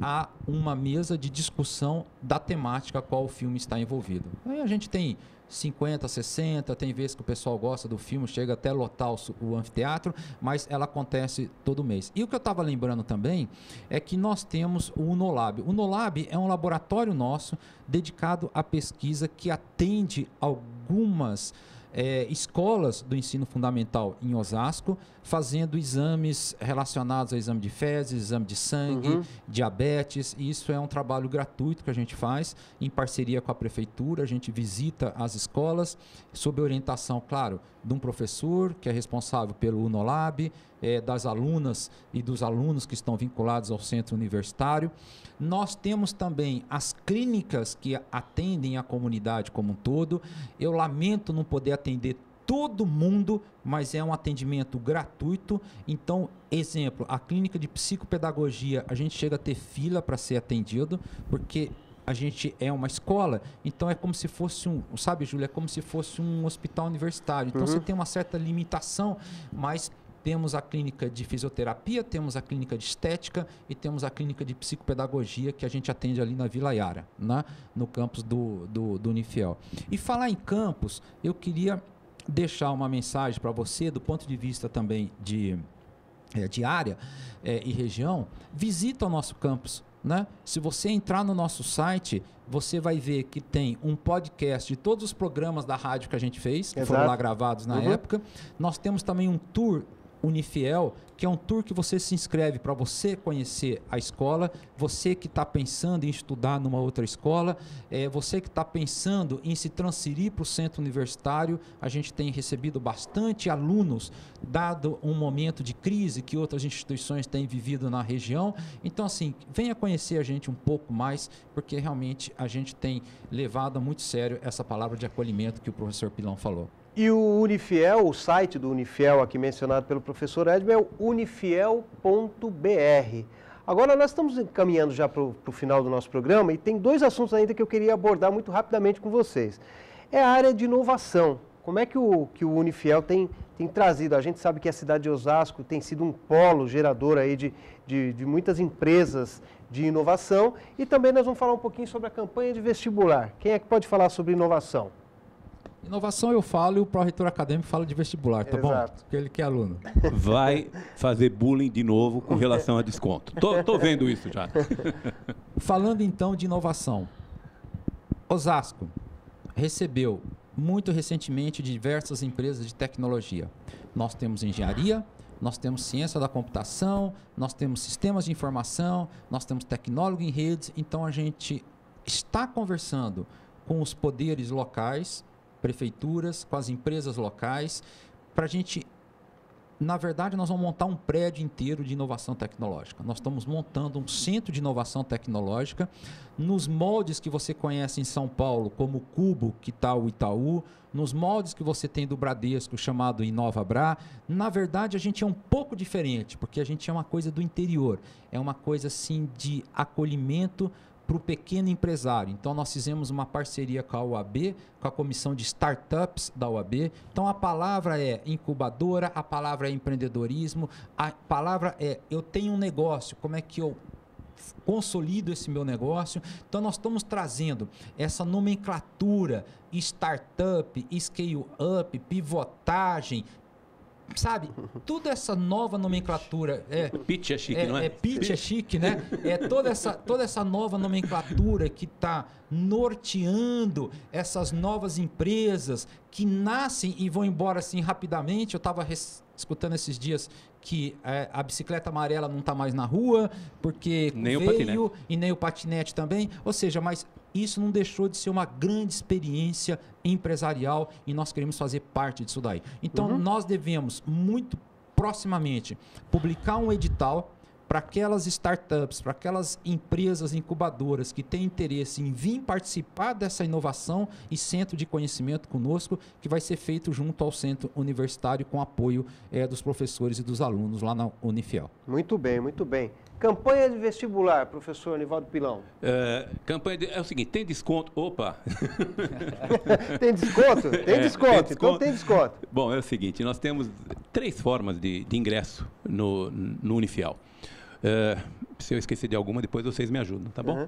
há uma mesa de discussão da temática a qual o filme está envolvido. Aí a gente tem 50, 60, tem vezes que o pessoal gosta do filme, chega até lotar o anfiteatro, mas ela acontece todo mês. E o que eu estava lembrando também é que nós temos o Unolab. O Unolab é um laboratório nosso dedicado à pesquisa que atende algumas escolas do ensino fundamental em Osasco, fazendo exames relacionados ao exame de fezes, exame de sangue, diabetes, e isso é um trabalho gratuito que a gente faz em parceria com a prefeitura. A gente visita as escolas sob orientação, claro, de um professor que é responsável pelo Unolab, das alunas e dos alunos que estão vinculados ao centro universitário. Nós temos também as clínicas que atendem a comunidade como um todo. Eu lamento não poder atender todo mundo, mas é um atendimento gratuito. Então, exemplo, a clínica de psicopedagogia, a gente chega a ter fila para ser atendido, porque a gente é uma escola, então é como se fosse sabe, Júlia, é como se fosse um hospital universitário. Então, você tem uma certa limitação, mas temos a clínica de fisioterapia, temos a clínica de estética e temos a clínica de psicopedagogia que a gente atende ali na Vila Yara, né? No campus do Unifiel. E falar em campus, eu queria deixar uma mensagem para você do ponto de vista também de área e região. Visita o nosso campus, né? Se você entrar no nosso site, você vai ver que tem um podcast de todos os programas da rádio que a gente fez, que foram lá gravados na época. Nós temos também um tour Unifiel, que é um tour que você se inscreve para você conhecer a escola, você que está pensando em estudar numa outra escola, você que está pensando em se transferir para o centro universitário. A gente tem recebido bastante alunos, dado um momento de crise que outras instituições têm vivido na região. Então, assim, venha conhecer a gente um pouco mais, porque realmente a gente tem levado muito sério essa palavra de acolhimento que o professor Pilão falou. E o Unifiel, o site do Unifiel aqui mencionado pelo professor Edmo, é o unifiel.br. Agora nós estamos caminhando já para o final do nosso programa e tem dois assuntos ainda que eu queria abordar muito rapidamente com vocês. É a área de inovação. Como é que o Unifiel tem trazido? A gente sabe que a cidade de Osasco tem sido um polo gerador aí de muitas empresas de inovação, e também nós vamos falar um pouquinho sobre a campanha de vestibular. Quem é que pode falar sobre inovação? Inovação eu falo e o pró-reitor acadêmico fala de vestibular, tá bom? Porque ele que é aluno. Vai fazer bullying de novo com relação a desconto. Tô vendo isso já. Falando então de inovação. Osasco recebeu muito recentemente diversas empresas de tecnologia. Nós temos engenharia, nós temos ciência da computação, nós temos sistemas de informação, nós temos tecnólogo em redes. Então a gente está conversando com os poderes locais, prefeituras, com as empresas locais, para a gente Na verdade, nós vamos montar um prédio inteiro de inovação tecnológica. Nós estamos montando um centro de inovação tecnológica nos moldes que você conhece em São Paulo, como o Cubo, que está o Itaú, nos moldes que você tem do Bradesco, chamado InovaBra. Na verdade, a gente é um pouco diferente, porque a gente é uma coisa do interior. É uma coisa, assim, de acolhimento para o pequeno empresário. Então, nós fizemos uma parceria com a UAB, com a Comissão de Startups da UAB. Então, a palavra é incubadora, a palavra é empreendedorismo, a palavra é eu tenho um negócio, como é que eu consolido esse meu negócio. Então, nós estamos trazendo essa nomenclatura startup, scale up, pivotagem, sabe, toda essa nova nomenclatura pitch é chique, não é? Pitch é chique, né? Toda essa nova nomenclatura que está norteando essas novas empresas que nascem e vão embora assim rapidamente. Eu estava escutando esses dias que a bicicleta amarela não está mais na rua, porque nem veio, o e nem o patinete também. Ou seja, mas isso não deixou de ser uma grande experiência empresarial e nós queremos fazer parte disso daí. Então, nós devemos, muito proximamente, publicar um edital para aquelas startups, para aquelas empresas incubadoras que têm interesse em vir participar dessa inovação e centro de conhecimento conosco, que vai ser feito junto ao centro universitário com apoio dos professores e dos alunos lá na Unifiel. Muito bem, muito bem. Campanha de vestibular, professor Nivaldo Pilão. É o seguinte, tem desconto? Opa! Tem desconto? Tem desconto, então tem desconto. Bom, é o seguinte, nós temos 3 formas de ingresso no Unifiel. Se eu esquecer de alguma, depois vocês me ajudam, tá bom?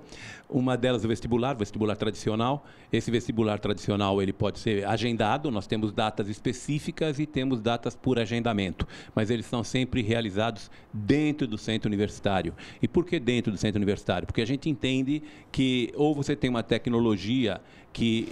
Uma delas é o vestibular tradicional. Esse vestibular tradicional, ele pode ser agendado, nós temos datas específicas e temos datas por agendamento, mas eles são sempre realizados dentro do centro universitário. E por que dentro do centro universitário? Porque a gente entende que ou você tem uma tecnologia que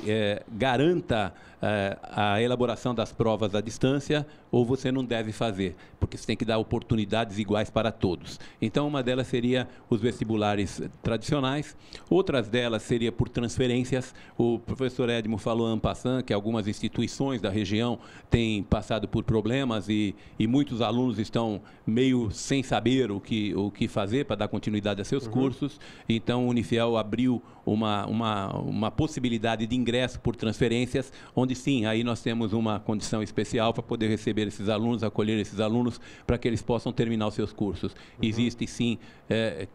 garanta a elaboração das provas à distância, ou você não deve fazer, porque você tem que dar oportunidades iguais para todos. Então, uma delas seria os vestibulares tradicionais, outras delas seria por transferências. O professor Edmo falou en passant que algumas instituições da região têm passado por problemas e muitos alunos estão meio sem saber o que fazer para dar continuidade a seus cursos. Então, o Unifiel abriu uma possibilidade de ingresso por transferências, onde sim, aí nós temos uma condição especial para poder receber esses alunos, acolher esses alunos, para que eles possam terminar os seus cursos. Existe sim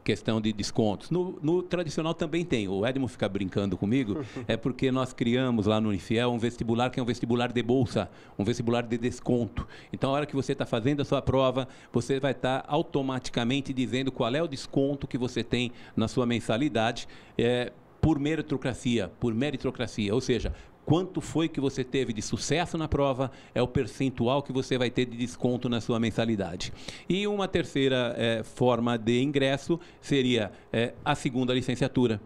questão de descontos. No tradicional também tem. O Edmo fica brincando comigo, é porque nós criamos lá no Unifiel um vestibular que é um vestibular de bolsa, um vestibular de desconto. Então, a hora que você está fazendo a sua prova, você vai estar automaticamente dizendo qual é o desconto que você tem na sua mensalidade, por meritocracia, ou seja, quanto foi que você teve de sucesso na prova, é o percentual que você vai ter de desconto na sua mensalidade. E uma terceira forma de ingresso seria a segunda licenciatura,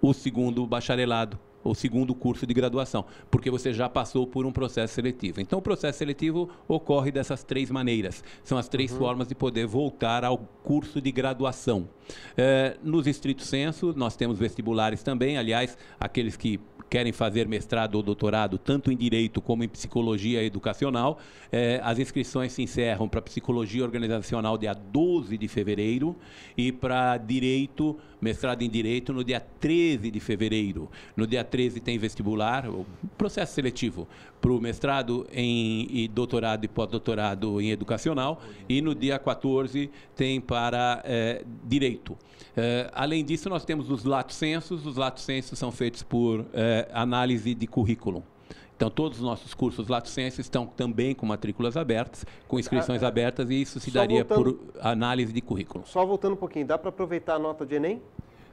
o segundo bacharelado, o segundo curso de graduação, porque você já passou por um processo seletivo. Então, o processo seletivo ocorre dessas 3 maneiras. São as 3 formas de poder voltar ao curso de graduação. Nos estrito senso, nós temos vestibulares também, aliás, aqueles que querem fazer mestrado ou doutorado, tanto em Direito como em Psicologia Educacional. As inscrições se encerram para Psicologia Organizacional dia 12 de fevereiro e para Direito, mestrado em Direito, no dia 13 de fevereiro. No dia 13 tem vestibular, o processo seletivo, para o mestrado e doutorado e pós-doutorado em Educacional, e no dia 14 tem para Direito. Além disso, nós temos os lato sensus. Os lato sensus são feitos por análise de currículo. Então, todos os nossos cursos lato sensu estão também com matrículas abertas, com inscrições abertas, e isso se daria por análise de currículo. Só voltando um pouquinho, dá para aproveitar a nota de Enem?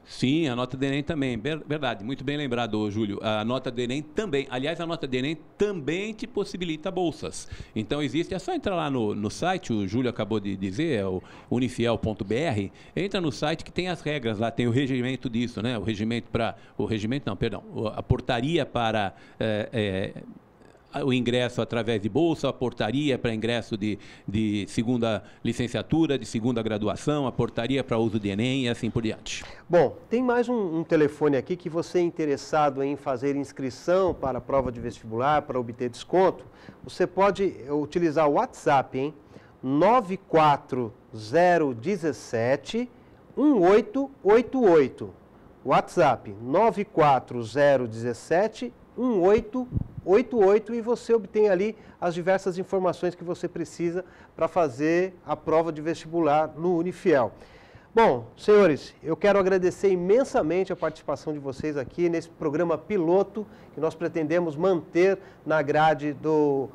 Sim, a nota do Enem também, verdade, muito bem lembrado, Júlio. A nota do Enem também, aliás, a nota do Enem também te possibilita bolsas. Então, é só entrar lá no site, o Júlio acabou de dizer, é o unifiel.br, entra no site que tem as regras lá, tem o regimento disso, né? A portaria para o ingresso através de bolsa, a portaria para ingresso de segunda licenciatura, de segunda graduação, a portaria para uso de Enem e assim por diante. Bom, tem mais um telefone aqui que você é interessado em fazer inscrição para a prova de vestibular, para obter desconto, você pode utilizar o WhatsApp, hein? 94017 1888. WhatsApp 94017 1888 e você obtém ali as diversas informações que você precisa para fazer a prova de vestibular no Unifiel. Bom, senhores, eu quero agradecer imensamente a participação de vocês aqui nesse programa piloto que nós pretendemos manter na grade do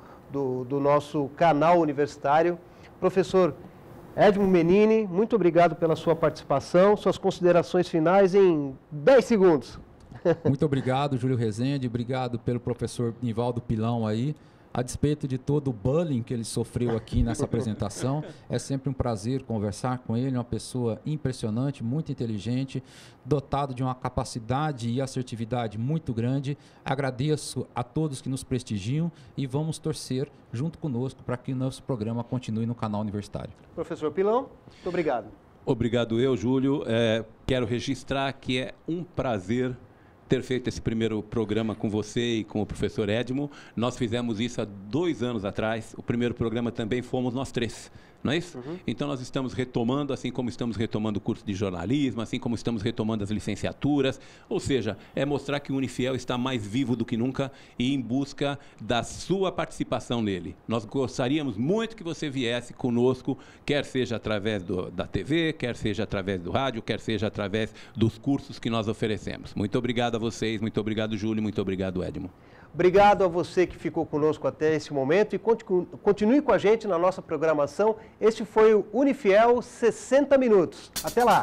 nosso canal universitário. Professor Edmo Menini, muito obrigado pela sua participação. Suas considerações finais em 10 segundos. Muito obrigado, Júlio Rezende. Obrigado pelo professor Nivaldo Pilão aí. A despeito de todo o bullying que ele sofreu aqui nessa apresentação, é sempre um prazer conversar com ele, uma pessoa impressionante, muito inteligente, dotado de uma capacidade e assertividade muito grande. Agradeço a todos que nos prestigiam e vamos torcer junto conosco para que o nosso programa continue no canal universitário. Professor Pilão, muito obrigado. Obrigado eu, Júlio. Quero registrar que é um prazer ter feito esse primeiro programa com você e com o professor Edmo. Nós fizemos isso há 2 anos atrás. O primeiro programa também fomos nós 3, não é isso? Uhum. Então nós estamos retomando, assim como estamos retomando o curso de jornalismo, assim como estamos retomando as licenciaturas. Ou seja, é mostrar que o Unifiel está mais vivo do que nunca e em busca da sua participação nele. Nós gostaríamos muito que você viesse conosco, quer seja através da TV, quer seja através do rádio, quer seja através dos cursos que nós oferecemos. Muito obrigado a vocês, muito obrigado, Júlio, muito obrigado, Edmo. Obrigado a você que ficou conosco até esse momento e continue com a gente na nossa programação. Este foi o Unifiel 60 Minutos. Até lá!